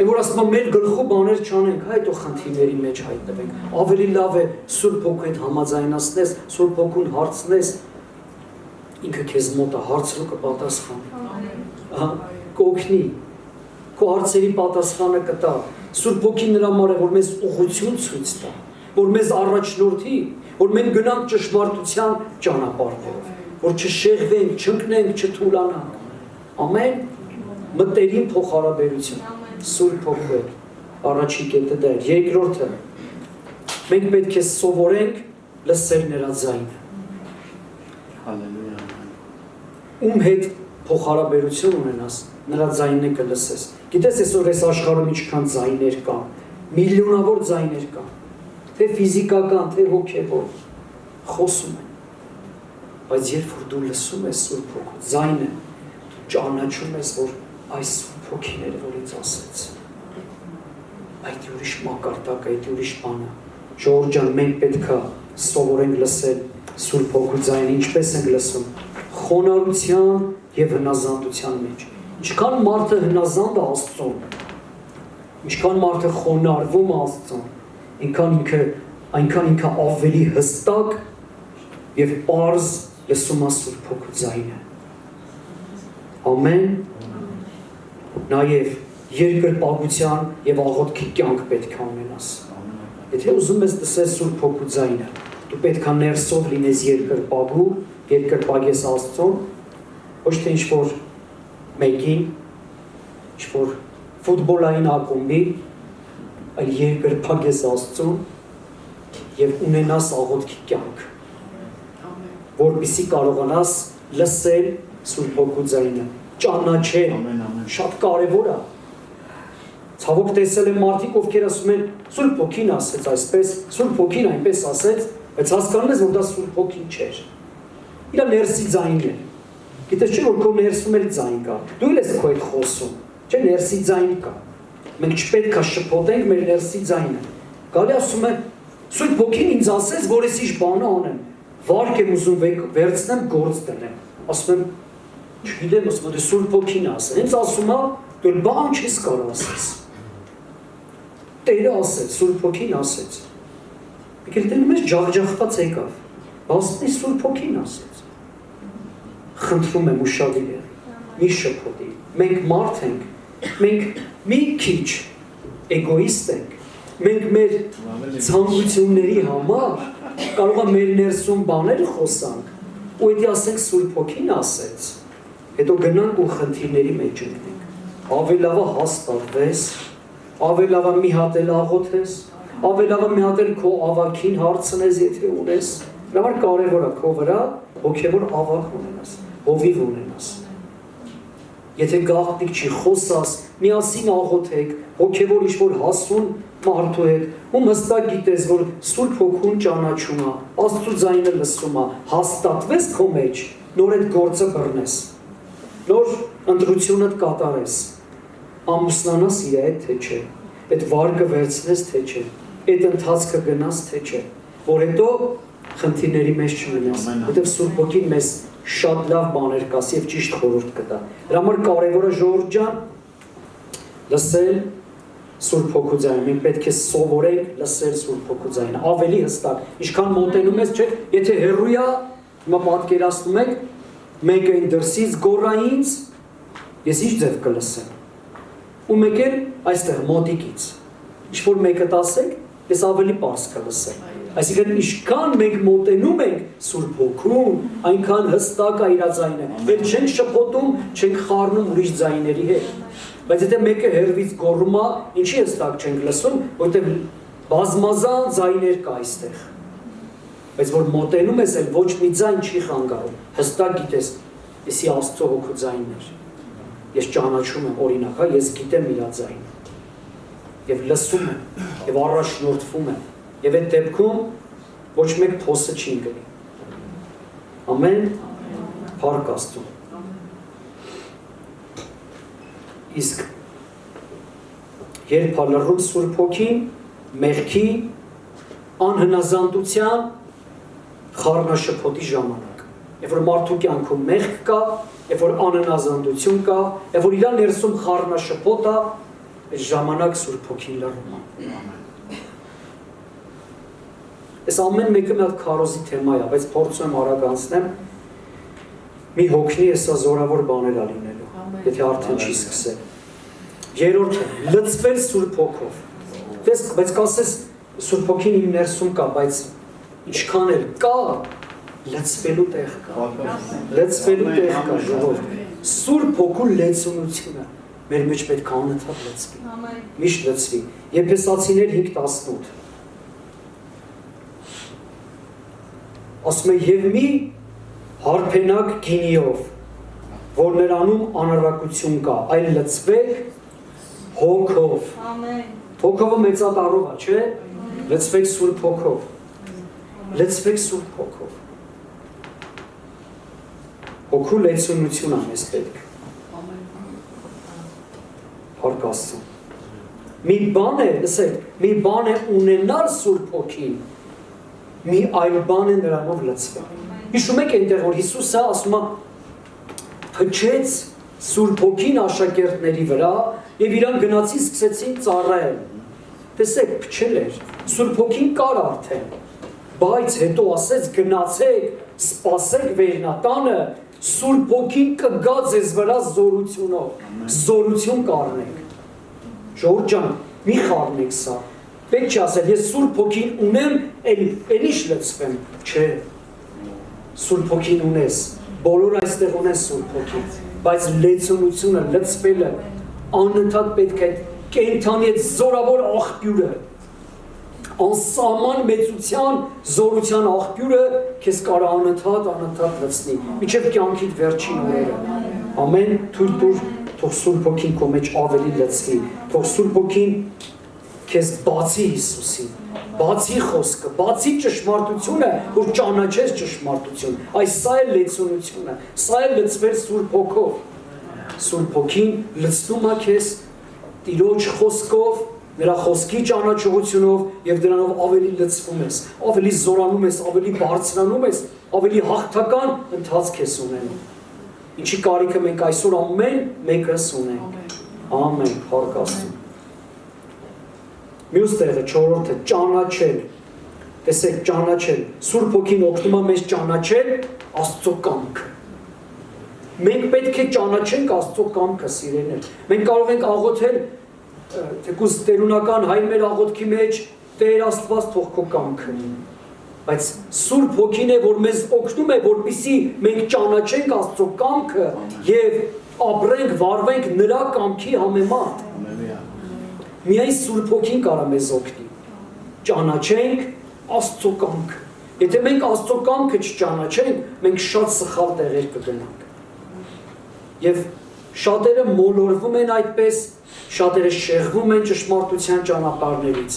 որ ասում եմ մեր գլխու բաներ չանենք, հետո խնդիրների մեջ հայտնվենք, ավելի լավ է Սուրբ Հոգու հետ համաձայնացնես, Սուրբ Հոգուն հարցնես, ինքը քեզ մոտ է հարցրու կպատասխանի, կօգնի, քո հարցերի պատասխանը կտա, Սուրբ Հոգին նրա համար է, որ մեզ ուղղություն ցույց տա, որ մեզ առաջնորդի, որ մենք գնանք ճշմարտության ճանապարհներով, որ չշեղվենք, չընկնենք, չթուլանանք։ Ամեն մտերիմ փոխհարաբերություն Սուրբ Հոգու հետ, առաջի կետը դա է, երկրորդը, մենք պետք է սովորենք լսել նրա ձայնը։ Հալելույա։ Ում հետ փոխհարաբերություն ունենաս, նրա ձայնն է կլսես։ Գիտես այսօր այս աշխարհում ինչքան ձայներ կան, միլիոնավոր ձայներ կան, թե ֆիզիկական, թե հոգևոր, խոսում են։ Բայց երբ որ դու լսում ես Սուրբ Հոգու ձայնը, դու ճանաչում ես, որ այս Սուրբ Հոգին էր, որ ինձ ասեց։ Այդ ուրիշ մակարդակ, այդ ուրիշ բան է։ Ժողովուրդ ջան, մենք պետք է սովորենք լսել Սուրբ Հոգու ձայնը, ինչպես ենք լսում, խոնարհության եւ հնազանդության մեջ։ Ինչքան մարդը հնազանդ է Աստծուն, ինչքան մարդը խոնարհվում է Աստծուն, այնքան ինքը ավելի հստակ եւ պարզ լսում է Սուրբ Հոգու ձայնը։ Ամեն։ Նաեւ երկրպագության եւ աղոթքի կյանք պետք է ունենաս։ Եթե ուզում ես լսել Սուրբ Հոգու ձայնը, դու պետք է ներսով լինես երկրպագես Աստծուն, ոչ թե ինչ-որ մեկին, ինչ-որ ֆուտբոլային ակումբի, այլ երկրպագես Աստծուն եւ ունենաս աղոթքի կյանք, որպեսզի կարողանաս լսել Սուրբ Հոգու ձայնը, ճանաչել, շատ կարևոր է։ Ցավոք տեսել եմ մարդիկ, ովքեր ասում են Սուրբ Հոգին ասեց այսպես, Սուրբ Հոգին այնպես ասեց, բայց հասկանում ես, որ դա Սուրբ Հոգին չէր։ Իր ներսի ձայնն է։ Գիտես չէ, որ քո ներսում էլ ձայն կա։ Դու էլ ես քո հետ խոսում, չէ, ներսի ձայն կա։ Մենք չպետք է շփոթենք մեր ներսի ձայնը։ Գալի ասում է, Սուրբ Հոգին ինձ ասեց, որ ես ինչ բանը անեմ։ Վարկ եմ ուզում վերցնեմ, գործ դնեմ։ Ասում եմ, չգիտեմ, ասում եմ, Սուրբ Հոգին ասել։ Հենց ասում է, դու բան չես կարող ասես։ Տերը ասեց, Սուրբ Հոգին ասեց։ Եկել տենում ես ջախջախված եկավ։ Բասնի Սուրբ Հոգին ասեց։ Խնդրում եմ ուշադիր եղի, մի շփոթի։ Մենք մարդ ենք, մենք մի քիչ էգոիստ ենք, մենք մեր ցանկությունների համար կարող է մեր ներսում բաներ խոսանք, ու եթե ասենք Սուրբ Հոգին ասեց, հետո գնանք ու խնդիրների մեջ ընկնենք։ Ավելավա հաստատվես, ավելավա մի հատ էլ աղոթես, ավելավա մի հատ էլ քո ավագին հարցնես, եթե ունես, համար կարևոր է քո վրա հոգևոր ավակ ունենաս, հովիվ ունենաս։ Եթե գաղտնիք չի խոսաս, միասին աղոթեք, հոգևոր ինչ-որ հասուն մարդու հետ, ում հստակ գիտես, որ Սուրբ Հոգուն ճանաչում է, Աստծո ձայնը լսում է, հաստատվես քո մեջ, նոր այդ գործը բռնես, նոր ընտրությունդ կատարես, ամուսնանաս իր հետ թե չէ, այդ վարկը վերցնես թե չէ, այդ ընթացքը գնաս թե չէ, որ հետո խնդիրների մեջ չմնաս, որտեղ Սուրբ Հոգին մեզ շատ լավ բաներ կասի եւ ճիշտ խորհուրդ կտա։ Դրա համար կարևորը ժողովուրդ ջան, լսել Սուրբ Հոգու ձայնը, մենք պետք է սովորենք լսել Սուրբ Հոգու ձայնը, ավելի հստակ, ինչքան մոտենում ես, չէ, եթե հեռու է, հիմա պատկերացնում եք, մեկը այն դրսից գոռա ինձ, ես ինչ ձև կլսեմ։ Ու մեկ էլ այստեղ մոտիկից, ինչ-որ մեկը տասեք, ես ավելի պարզ կլսեմ։ Այսինքն ինչքան մենք մոտենում ենք Սուրբ Հոգուն, այնքան հստակ է իր ձայնը։ Մենք չենք շփոթում, չենք խառնում ուրիշ ձայների հետ։ Բայց եթե մեկը հեռվից գոռում է, ինչի հստակ չենք լսում, որտեղ բազմազան ձայներ կա այստեղ։ Բայց որ մոտենում ես, էլ ոչ մի ձայն չի խանգարում։ Հստակ գիտես, եսի Աստծո Հոգու ձայնն էր։ Ես ճանաչում եմ օրինակ, ես գիտեմ իր ձայնը։ Եվ լսում եմ, եւ առաջնորդվում եմ։ Եվ այդ դեպքում ոչ մեկ փոսը չի ընկնի։ Ամեն փառք Աստծո։ Իսկ երբ հալռում Սուրբ Հոգին, մեղքի, անհնազանդության, խառնաշփոթի ժամանակ, երբ որ մարդու կյանքում մեղք կա, երբ որ անհնազանդություն կա, երբ որ իր ներսում խառնաշփոթ է, այդ ժամանակ Սուրբ Հոգին լռում է։ Այս ամեն մեկը մի հատ քարոզի թեմա է, բայց փորձում եմ արագ անցնեմ։ Մի հոգնի էսա զորավոր բաներ ա լինելու, եթե արդեն չի սկսել։ Երրորդը, լցվել Սուրբ Հոգով։ Բայց կասես Սուրբ Հոգին իմ ներսում կա, բայց ինչքան էլ կա, լցվելու տեղ կա։ Լցվելու տեղ կա, ժողովուրդ։ Սուրբ Հոգու լեցունությունը մեր մեջ պետք է անընդհատ լցվի։ Միշտ լցվի։ Եփեսացիներ 5:18 ասում է եւ մի հարբենակ գինիով, որ նրանում անառակություն կա, այլ լցվեք հոգով։ Հոգովը մեծատառով է, չէ՞։ Լցվեք Սուրբ Հոգով։ Լցվեք Սուրբ Հոգով։ Հոգու լեցունություն է մեզ պետք։ Փառք Աստծո։ Մի բան է, լսեք, մի բան է ունենալ Սուրբ Հոգին, մի այլ բան է նրանով լցվել։ Հիշում եք այնտեղ, որ Հիսուսը ասում է փչեց Սուրբ Հոգին աշակերտների վրա եւ իրան գնացին սկսեցին ծառայել։ Տեսեք, փչել էր։ Սուրբ Հոգին կար արդեն, բայց հետո ասեց գնացեք, սպասեք վերնատանը, Սուրբ Հոգին կգա ձեզ վրա զորությունով։ Զորություն կառնեք։ Ժողովուրդ ջան, մի խառնեք սա։ Պետք չի ասել, ես Սուրբ Հոգին ունեմ, էլ ինչ լցվեմ, չէ, Սուրբ Հոգին ունես, բոլոր այստեղ ունես Սուրբ Հոգին, բայց լեցունությունը, լցվելը, անընդհատ պետք է կենդանի այդ զորավոր աղբյուրը, անսահման մեծության, զորության աղբյուրը քեզ կարա անընդհատ լցնի, մինչև կյանքիդ վերջին օրերը, ամեն թույլ տուր, թող Սուրբ Հոգին քո մեջ ավելի լցվի, թող Սուրբ Հոգին քեզ բացի Հիսուսին, բացի խոսքը, բացի ճշմարտությունը, որ ճանաչես ճշմարտություն, այս սա է լեցունությունը, սա է լցվել Սուրբ Հոգով, Սուրբ Հոգին լցնում է քեզ, Տիրոջ խոսքով, նրա խոսքի ճանաչողությունով եւ դրանով ավելի լցվում ես, ավելի զորանում ես, ավելի բարձրանում ես, ավելի հաղթական ընթացք ես ունենում։ Ինչի կարիքը մենք այսօր ամեն մեկս ունենք։ Ամեն, փառք Աստծո։ Մյուս տեղը 4-րդը ճանաչել։ Տեսեք, ճանաչել։ Սուրբ Հոգին օգնում է մեզ ճանաչել Աստծո կամքը։ Մենք պետք է ճանաչենք Աստծո կամքը, սիրելիներ։ Մենք կարող ենք աղոթել, թեկուզ տերունական հայ մեր աղոթքի մեջ Տեր Աստված թող քո կամքը լինի։ Բայց Սուրբ Հոգին է, որ մեզ օգնում է, որպեսզի մենք ճանաչենք Աստծո կամքը եւ ապրենք, վարվենք նրա կամքի համեմատ։ Միայն Սուրբ Հոգին կարող է մեզ օգնի։ Ճանաչենք Աստծո կամքը։ Եթե մենք Աստծո կամքը չճանաչենք, մենք շատ սխալ տեղեր կգնանք։ Եվ շատերը մոլորվում են այդպես, շատերը շեղվում են ճշմարտության ճանապարհներից,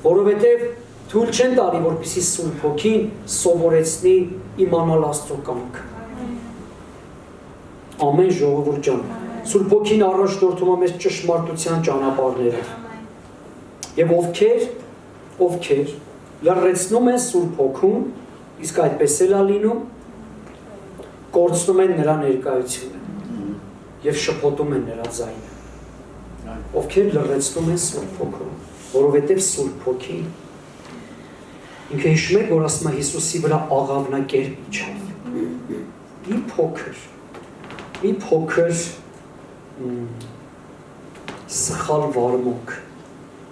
որովհետև թույլ չեն տալի, որպեսզի Սուրբ Հոգին սովորեցնի իմանալ Աստծո կամքը։ Ամեն ժողովուրդ ջան, Սուրբ Հոգին առաջնորդում է մեզ ճշմարտության ճանապարհներով։ Եվ ովքեր լրացնում են Սուրբ Հոգուն, իսկ այդպես էլ է լինում, կորցնում են նրա ներկայությունը եւ շփոթում են նրա ձայնը։ Ովքեր լրացնում են Սուրբ Հոգուն, որովհետեւ Սուրբ Հոգին ինքը հիշում եք, որ ասում է Հիսուսի վրա աղավնակերպ իջավ։ Մի փոքր սխալ վարմունք,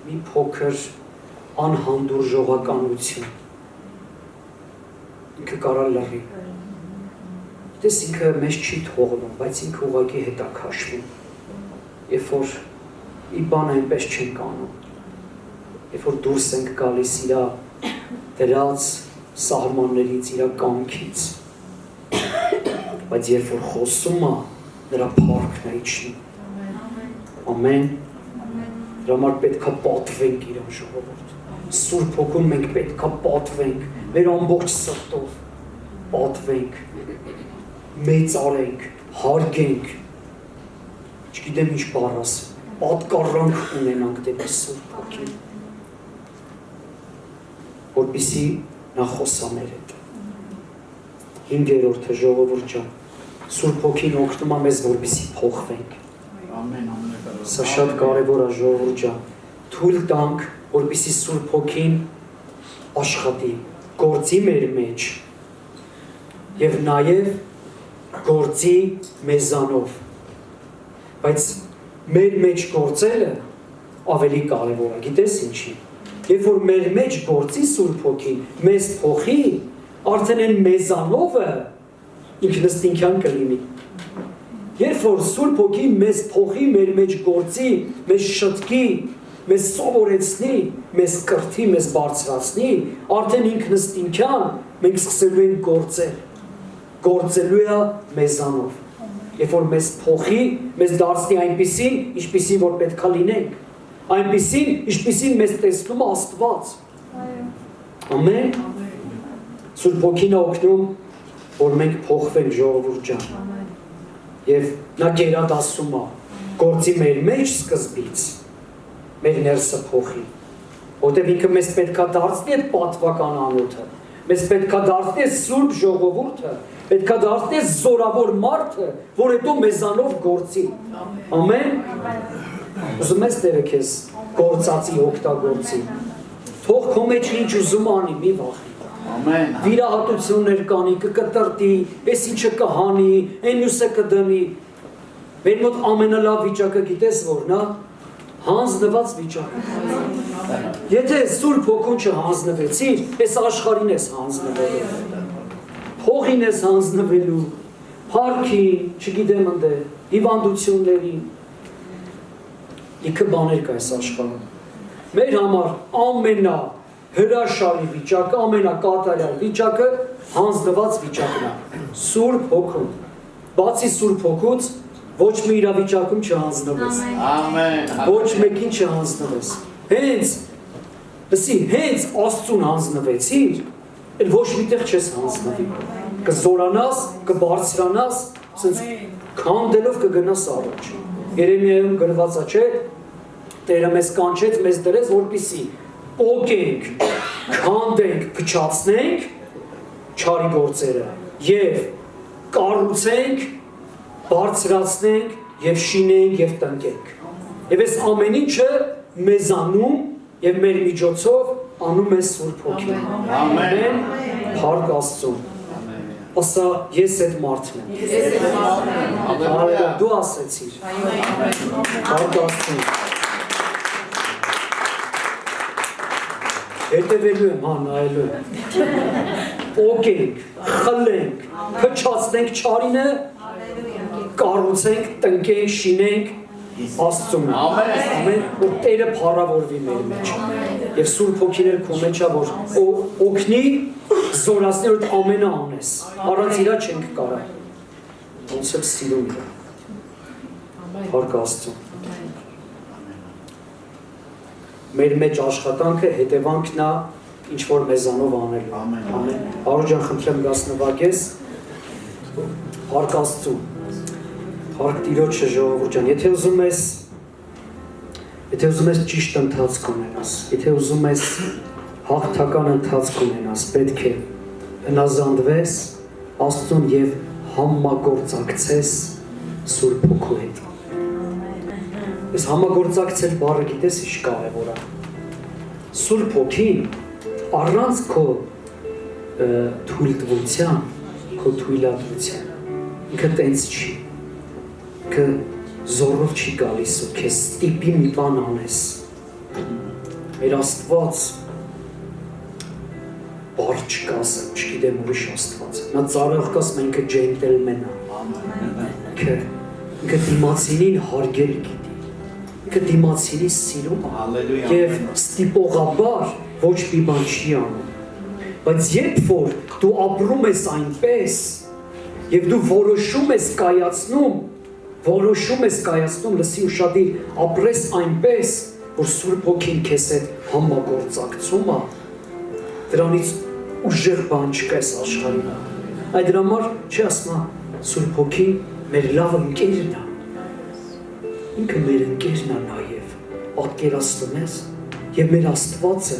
մի փոքր անհանդուրժողականություն ինքը կարող լռի։ Դες ինքը մեզ չի թողնում, բայց ինքը ուղղակի հետ է քաշվում։ Երբ որ մի բան այնպես չենք անում, երբ որ դուրս ենք գալիս իր դրած սահմաններից, իր կամքից, բայց երբ որ խոսում է, նրա փառքն է իջնում։ Ամեն։ Դրա համար պետք է պատվենք իրան ժողովուրդ։ Սուրբ Հոգուն մենք պետք է պատվենք, մեր ամբողջ սրտով պատվենք, մեծարենք, հարգենք, չգիտեմ ինչ բառ ասեմ, պատկառանք ունենանք դեպի Սուրբ Հոգին, որպեսզի նա խոսա մեր հետ։ 5-րդը ժողովուրդ ջան, Սուրբ Հոգին օգնում է մեզ, որպեսզի փոխվենք։ Սա շատ կարևոր է ժողովուրդ ջան, թույլ տանք, որպեսզի Սուրբ Հոգին աշխատի, գործի մեր մեջ եւ նաեւ գործի մեզանով, բայց մեր մեջ գործելը ավելի կարևոր է, գիտես ինչի, երբ որ մեր մեջ գործի Սուրբ Հոգին, մեզ փոխի, արդեն այն մեզանովը ինքնըստինքյան կլինի, երբ որ Սուրբ Հոգին մեզ փոխի, մեր մեջ գործի, մեզ շտկի, մեզ սովորեցնի, մեզ կրթի, մեզ բարձրացնի, արդեն ինքնըստինքյան մենք սկսելու ենք գործել, գործելու է մեզանով, երբ որ մեզ փոխի, մեզ դարձնի այնպիսին, ինչպիսին որ պետք է լինենք, այնպիսին, ինչպիսին մեզ տեսնում է Աստված։ Ամեն։ Սուրբ Հոգին է օգնում, որ մենք փոխվենք ժողովուրդ ջան։ Եվ նա գերադասում է, գործի մեր մեջ սկզբից, մեր ներսը փոխի, որտեղ ինքը մեզ պետք է դարձնի այդ պատվական անոթը, մեզ պետք է դարձնի այդ սուրբ ժողովուրդը, պետք է դարձնի այդ զորավոր մարդը, որ հետո մեզանով գործի։ Ամեն։ Ուզում ես Տերը քեզ գործածի, օգտագործի։ Թող քո մեջ ինչ ուզում անի, մի վախի։ Ամեն։ Վիրահատություններ կանի, կկտրտի, ես ինչը կհանի, այն մյուսը կդնի։ Մեր մոտ ամենալավ վիճակը գիտես որն է, հանձնված վիճակը։ Եթե Սուրբ Հոգուն չհանձնվեցիր, այս աշխարհին ես հանձնվելու, փողին ես հանձնվելու, փառքին, չգիտեմ ընդ հիվանդություններին, լիքը բաներ կա այս աշխարհում։ Մեր համար ամենա հրաշալի վիճակը, ամենակատարյալ վիճակը հանձնված վիճակն է։ Սուրբ Հոգուն։ Բացի Սուրբ Հոգուց ոչ մի իրավիճակում չհանձնվես։ Ամեն։ Ոչ մեկին չհանձնվես։ Հենց Աստծուն հանձնվեցիր, էլ ոչ միտեղ չես հանձնվի։ Կզորանաս, կբարձրանաս, ասենց քանդելով կգնաս առաջ։ Երեմիայում գրված է, չէ՞, Տերը մեզ կանչեց, մեզ դրեց, որպեսզի պոկենք, քանդենք, փչացնենք չարի գործերը եւ կառուցենք, բարձրացնենք եւ շինենք եւ տնկենք։ Եվ այս ամեն ինչը մեզանում եւ մեր միջոցով անում է Սուրբ Հոգին։ Ամեն։ Փառք Աստծուն։ Ասա ես այդ մարդն եմ։ Հալելույա, դու ասեցիր։ Փառք Աստծուն։ Հետևելու եմ, նայելու եմ։ Պոկենք, խլենք, փչացնենք չարինը, կառուցենք, տնկենք, շինենք Աստծուն։ Ամեն, որ Տերը փառավորվի մեր մեջ։ Եվ Սուրբ Հոգին էլ քո մեջ է, որ օգնի զորացնել որ ամենը անես։ Առանց իրա չենք կարող։ Ոնց էլ սիրում է։ Փառք Աստծուն։ Մեր մեջ աշխատանքը հետևանքն է ինչ որ մեզանով անելու։ Ամեն։ Արո ջան, խնդրեմ գաս նվագես։ Փառք Աստծուն։ Փառք Տիրոջը ժողովուրդ ջան, եթե ուզում ես ճիշտ ընթացք ունենաս, եթե ուզում ես հաղթական ընթացք ունենաս, պետք է հնազանդվես Աստծուն եւ համագործակցես Սուրբ Հոգու հետ։ Այս համագործակցել բառը գիտես ինչ կարևոր է։ Սուրբ Հոգին առանց քո թույլտվության, քո թույլատրության, ինքը տենց չի։ Ինքը զորով չի գալիս ու քեզ ստիպի մի բան անես։ Մեր Աստված բառ չկասը, չգիտեմ ուրիշ Աստված։ Նա ծառայող կասում ինքը ջենտլմեն է։ Ինքը դիմացինին հարգել գիտի։ Ինքը դիմացինի սիրում է։ Եվ ստիպողաբար ոչ մի բան չի անում։ Բայց երբ որ դու ապրում ես այնպես, եւ դու որոշում ես կայացնում, լսի ուշադիր, ապրես այնպես, որ Սուրբ Հոգին քեզ հետ համագործակցում է, դրանից ուժեղ բան չկա այս աշխարհին։ Այդ համար չի ասում Սուրբ Հոգին մեր լավ ընկերն է։ Ինքը մեր ընկերն է նաև, պատկերացնում ես, եւ մեր Աստվածը,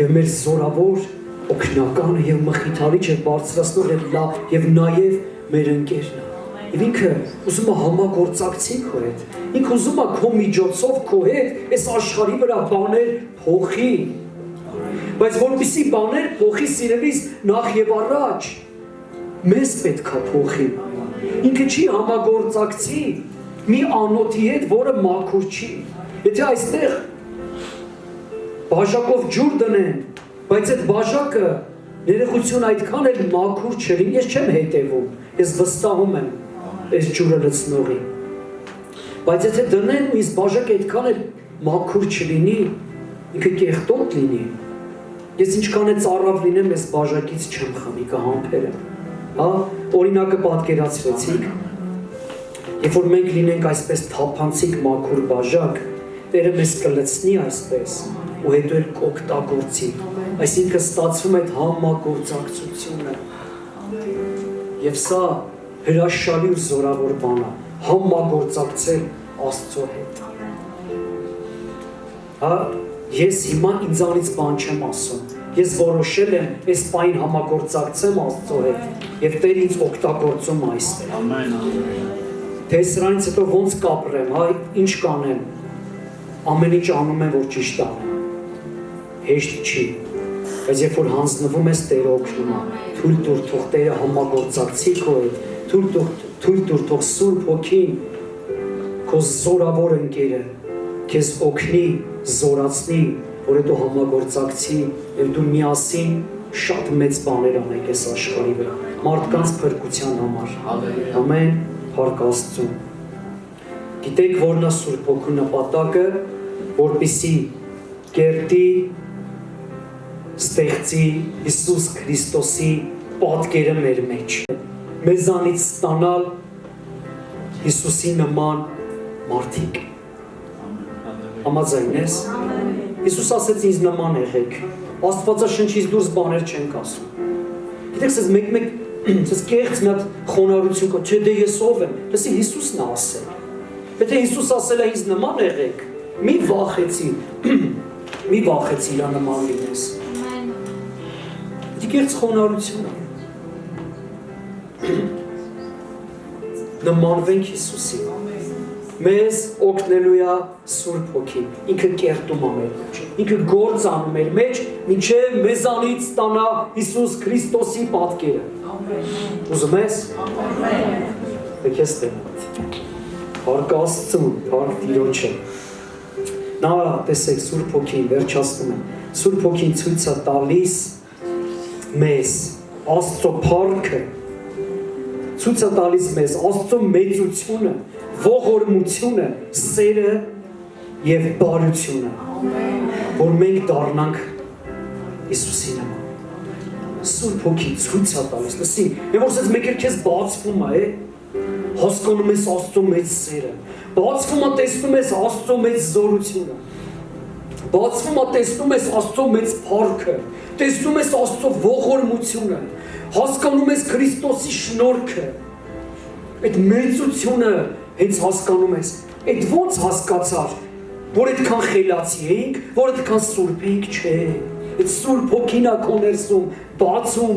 եւ մեր զորավոր օգնականը եւ մխիթարիչ եւ բարձրացնող եւ լավ եւ նաեւ մեր ընկերն է։ Եվ ինքը ուզում է համագործակցի քո հետ։ Ինքը ուզում է քո միջոցով քո հետ այս աշխարհի վրա բաներ փոխի։ Բայց որպեսզի բաներ փոխի սիրելիս նախ եւ առաջ մեզ պետք է փոխի։ Ինքը չի համագործակցի մի անոթի հետ, որը մաքուր չի։ Եթե այստեղ բաժակով ջուր դնեն, բայց այդ բաժակը ներողություն այդքան էլ մաքուր չլինի, ես չեմ հետևում, ես վստահում եմ այս ջուրը լցնողի։ Բայց եթե դնեն ու այս բաժակը այդքան էլ մաքուր չլինի, ինքը կեղտոտ լինի, ես ինչքան է ծառավ լինեմ, այս բաժակից չեմ խմի, կհամբերեմ։ Օրինակը պատկերացրեցիք, երբ որ մենք լինենք այսպես թափանցիկ մաքուր բաժակ, Տերը մեզ կլցնի այսպես ու հետո էլ կօգտագործի։ Այսինքն ստացվում է այդ համագործակցությունը։ Եվ սա հրաշալի ու զորավոր բան է, համագործակցել Աստծո հետ։ Ես հիմա ինձանից բան չեմ ասում։ Ես որոշել եմ այս պայն համագործակցեմ Աստծո հետ եւ Տերը ինձ օգտագործում այստեղ։ Ամեն։ Թե սրանից հետո ոնց կապրեմ, ինչ կանեմ։ Ամեն ինչ անում եմ, որ ճիշտ անեմ։ Հեշտ չի։ Բայց երբ որ հանձնվում ես, Տերը օգնում է։ Թույլ տուր թող Տերը համագործակցի քո հետ։ Թույլ տուր թող Սուրբ Հոգին քո զորավոր ընկերը քեզ օգնի, զորացնի, որ հետո համագործակցի եւ դու միասին շատ մեծ բաներ անեք այս աշխարհի վրա։ Մարդկանց փրկության համար։ Ամեն, փառք Աստծուն։ Գիտեք որն է Սուրբ Հոգու նպատակը, որպեսզի կերտի, ստեղծի Հիսուս Քրիստոսի պատկերը մեր մեջ։ Մեզանից ստանալ Հիսուսի նման մարդիկ։ Համաձայն ես։ Հիսուս ասեց ինձ նման եղեք։ Աստվածաշնչից դուրս բաներ չենք ասում։ Գիտեք, ես մեկ կեղծ մի հատ խոնարհություն կա, չէ դե ես ով եմ։ Լսի Հիսուսն է ասել։ Եթե Հիսուս ասել է ինձ նման եղեք, մի վախեցի իրա նման լինես։ Դիգերց խոնարհություն է։ Նմանվենք Հիսուսի։ Մեզ օգնելու է Սուրբ Հոգին, ինքը կերտում է մեր մեջ, ինքը գործ անում մեր մեջ, մինչև մեզանից ստանա Հիսուս Քրիստոսի պատկերը։ Ուզում ես։ Եկեք ստեմ։ Փառք Աստծուն, փառք Տիրոջը։ Նա տեսեք Սուրբ Հոգին վերջացնում է։ Սուրբ Հոգին ցույց է տալիս մեզ Աստծո փառքը, ցույց է տալիս մեզ Աստծո մեծությունը, ողորմությունը, սերը եւ բարությունը, որ մենք դառնանք Հիսուսի նման։ Սուրբ Հոգին ցույց է տալիս, լսի, եւ որ ասես մեկ էլ քեզ բացվում է, հասկանում ես Աստծո մեծ սերը, բացվում է տեսնում ես Աստծո մեծ զորությունը, բացվում է տեսնում ես Աստծո մեծ փառքը, տեսնում ես Աստծո ողորմությունը, հասկանում ես Քրիստոսի շնորհքը, այդ մեծությունը հենց հասկանում ես, այդ ոնց հասկացար, որ այդքան խելացի էինք, որ այդքան սուրբ էինք, չէ, այդ Սուրբ Հոգին է քո ներսում, բացում,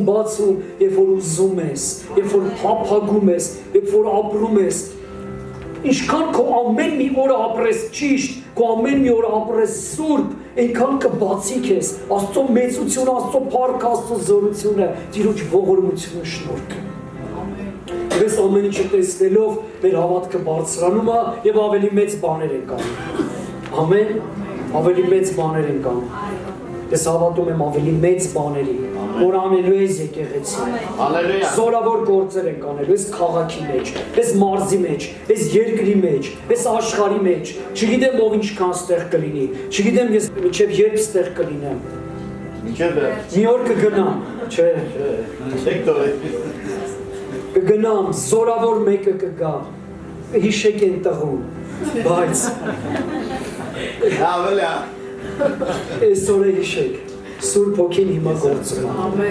երբ որ ուզում ես, երբ որ փափագում ես, երբ որ ապրում ես, ինչքան քո ամեն մի օր ապրես ճիշտ, քո ամեն մի օր ապրես սուրբ, այնքան կբացի քեզ Աստծո մեծությունը, Աստծո փառքը, Աստծո զորությունը, Տիրոջ ողորմությունը, շնորհքը։ Այս ամեն ինչը տեսնելով մեր հավատքը բարձրանում է եւ ավելի մեծ բաներ են կանում։ Ամեն, ավելի մեծ բաներ են կանում։ Ես հավատում եմ ավելի մեծ բաների, որ անելու ես եկեղեցի։ Հալելույա։ Զորավոր գործեր են կանելու ես քաղաքի մեջ, ես մարզի մեջ, ես երկրի մեջ, ես աշխարհի մեջ։ Չգիտեմ ով ինչքան ստեղ կլինի, չգիտեմ ես մինչև երբ ստեղ կլինեմ։ Մինչև Մի օր կգնամ, չէ։ Կգնամ, զորավոր մեկը կգա, հիշեք են տղում, բայց այսօր է հիշեք, Սուրբ Հոգին հիմա գործում է։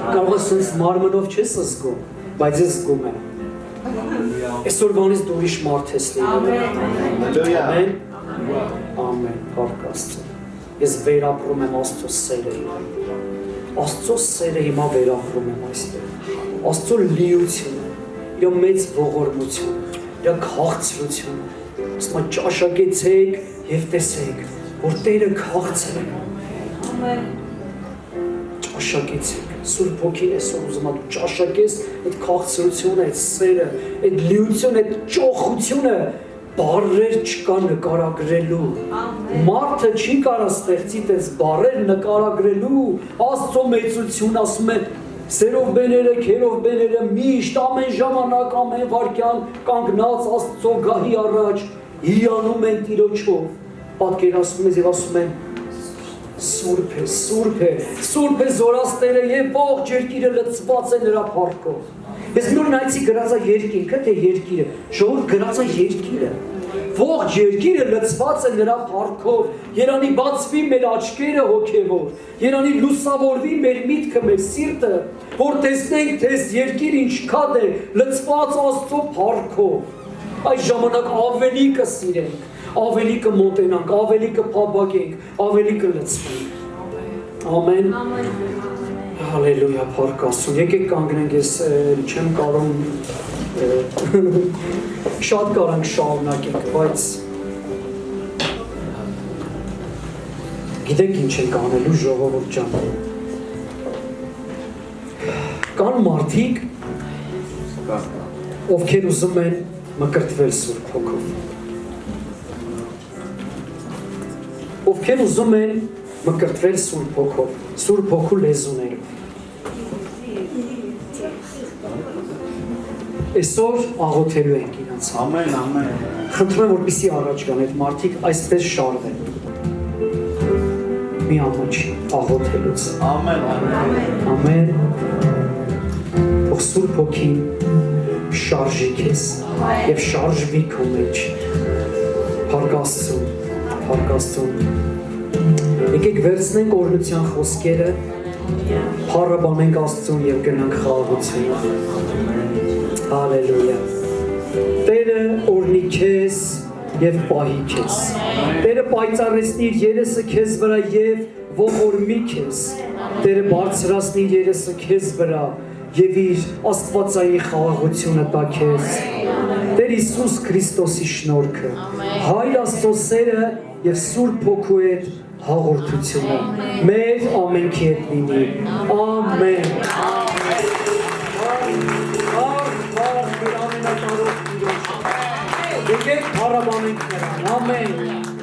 Կարող ես սենց մարմնով չես զգում, բայց ես զգում եմ։ Այսօր բանից դու ուրիշ մարդ ես լինում։ Ամեն, փառք Աստծո։ Ես վերապրում եմ Աստծո սերը։ Աստծո սերը հիմա վերապրում եմ այստեղ։ Աստծո լիությունը, իր մեծ ողորմությունը, իր քաղցրությունը։ Ասում եմ ճաշակեցեք եւ տեսեք, որ Տերը քաղցր է։ Ճաշակեցեք։ Սուրբ Հոգին այսօր ուզում է դու ճաշակես այդ քաղցրությունը, այդ սերը, այդ լիությունը, այդ ճոխությունը բառեր չկա նկարագրելու։ Մարդը չի կարող ստեղծի տես բառեր նկարագրելու։ Աստծո մեծություն ասում է սերով բեները, քերով բեները միշտ ամեն ժամանակ, ամեն վայրկյան կանգնած Աստծո գահի առաջ հիանում են Տիրոջով։ Պատկերացնում ես եւ ասում են Սուրբ է, Սուրբ է, Սուրբ է զորաստերը եւ ողջ երկիրը լցված է նրա փառքով։ Ես նոր նայեցի գրածա երկինքը, թե երկիրը, ժողովուրդ գրածա երկիրը։ Ողջ երկիրը լցված է նրա փառքով։ Երանի բացվի մեր աչքերը հոգևոր, երանի լուսավորվի մեր միտքը, մեր սիրտը, որ տեսնենք, թե այս երկիրը ինչքան է լցված Աստծո փառքով։ Այս ժամանակ ավելի կսիրենք, ավելի կմոտենանք, ավելի կփափագենք, ավելի կլցվենք։ Ամեն։ Հալելույա, փառք Աստծուն։ Եկեք կանգնենք, ես չեմ կարող շատ կարանք շարունակենք, բայց գիտեք ինչ ենք անելու ժողովուրդ ջան։ Կան մարդիկ, ովքեր ուզում են մկրտվել Սուրբ Հոգով։ Ովքեր ուզում են մկրտվել Սուրբ Հոգով, Սուրբ Հոգու լեզուներով։ Այսօր աղոթելու ենք իրենց։ Ամեն, ամեն։ Խնդրում եմ, որպեսզի առաջ գան այդ մարդիկ այսպես շարվեն։ Մի ամաչի աղոթելուց։ Ամեն, ամեն։ Ամեն։ Թող Սուրբ Հոգին շարժի քեզ եւ շարժվի քո մեջ։ Փառք Աստծուն, փառք Աստծուն։ Եկեք վերցնենք օրհնության խոսքերը, փառաբանենք Աստծուն եւ գնանք խաղաղություն։ Հալելույա։ Տերը օրհնի օգնի քեզ եւ պահի քեզ։ Տերը պայծառեցնի իր երեսը քեզ վրա եւ ողորմի քեզ։ Տերը բարձրացնի իր երեսը քեզ վրա եւ իր աստվածային խաղաղությունը տա քեզ։ Տեր Հիսուս Քրիստոսի շնորհքը, Հայր Աստծո սերը եւ Սուրբ Հոգու հետ հաղորդությունը մեր ամենքի հետ լինի։ Ամեն։ Եկեք փառաբանենք նրան։ Ամեն։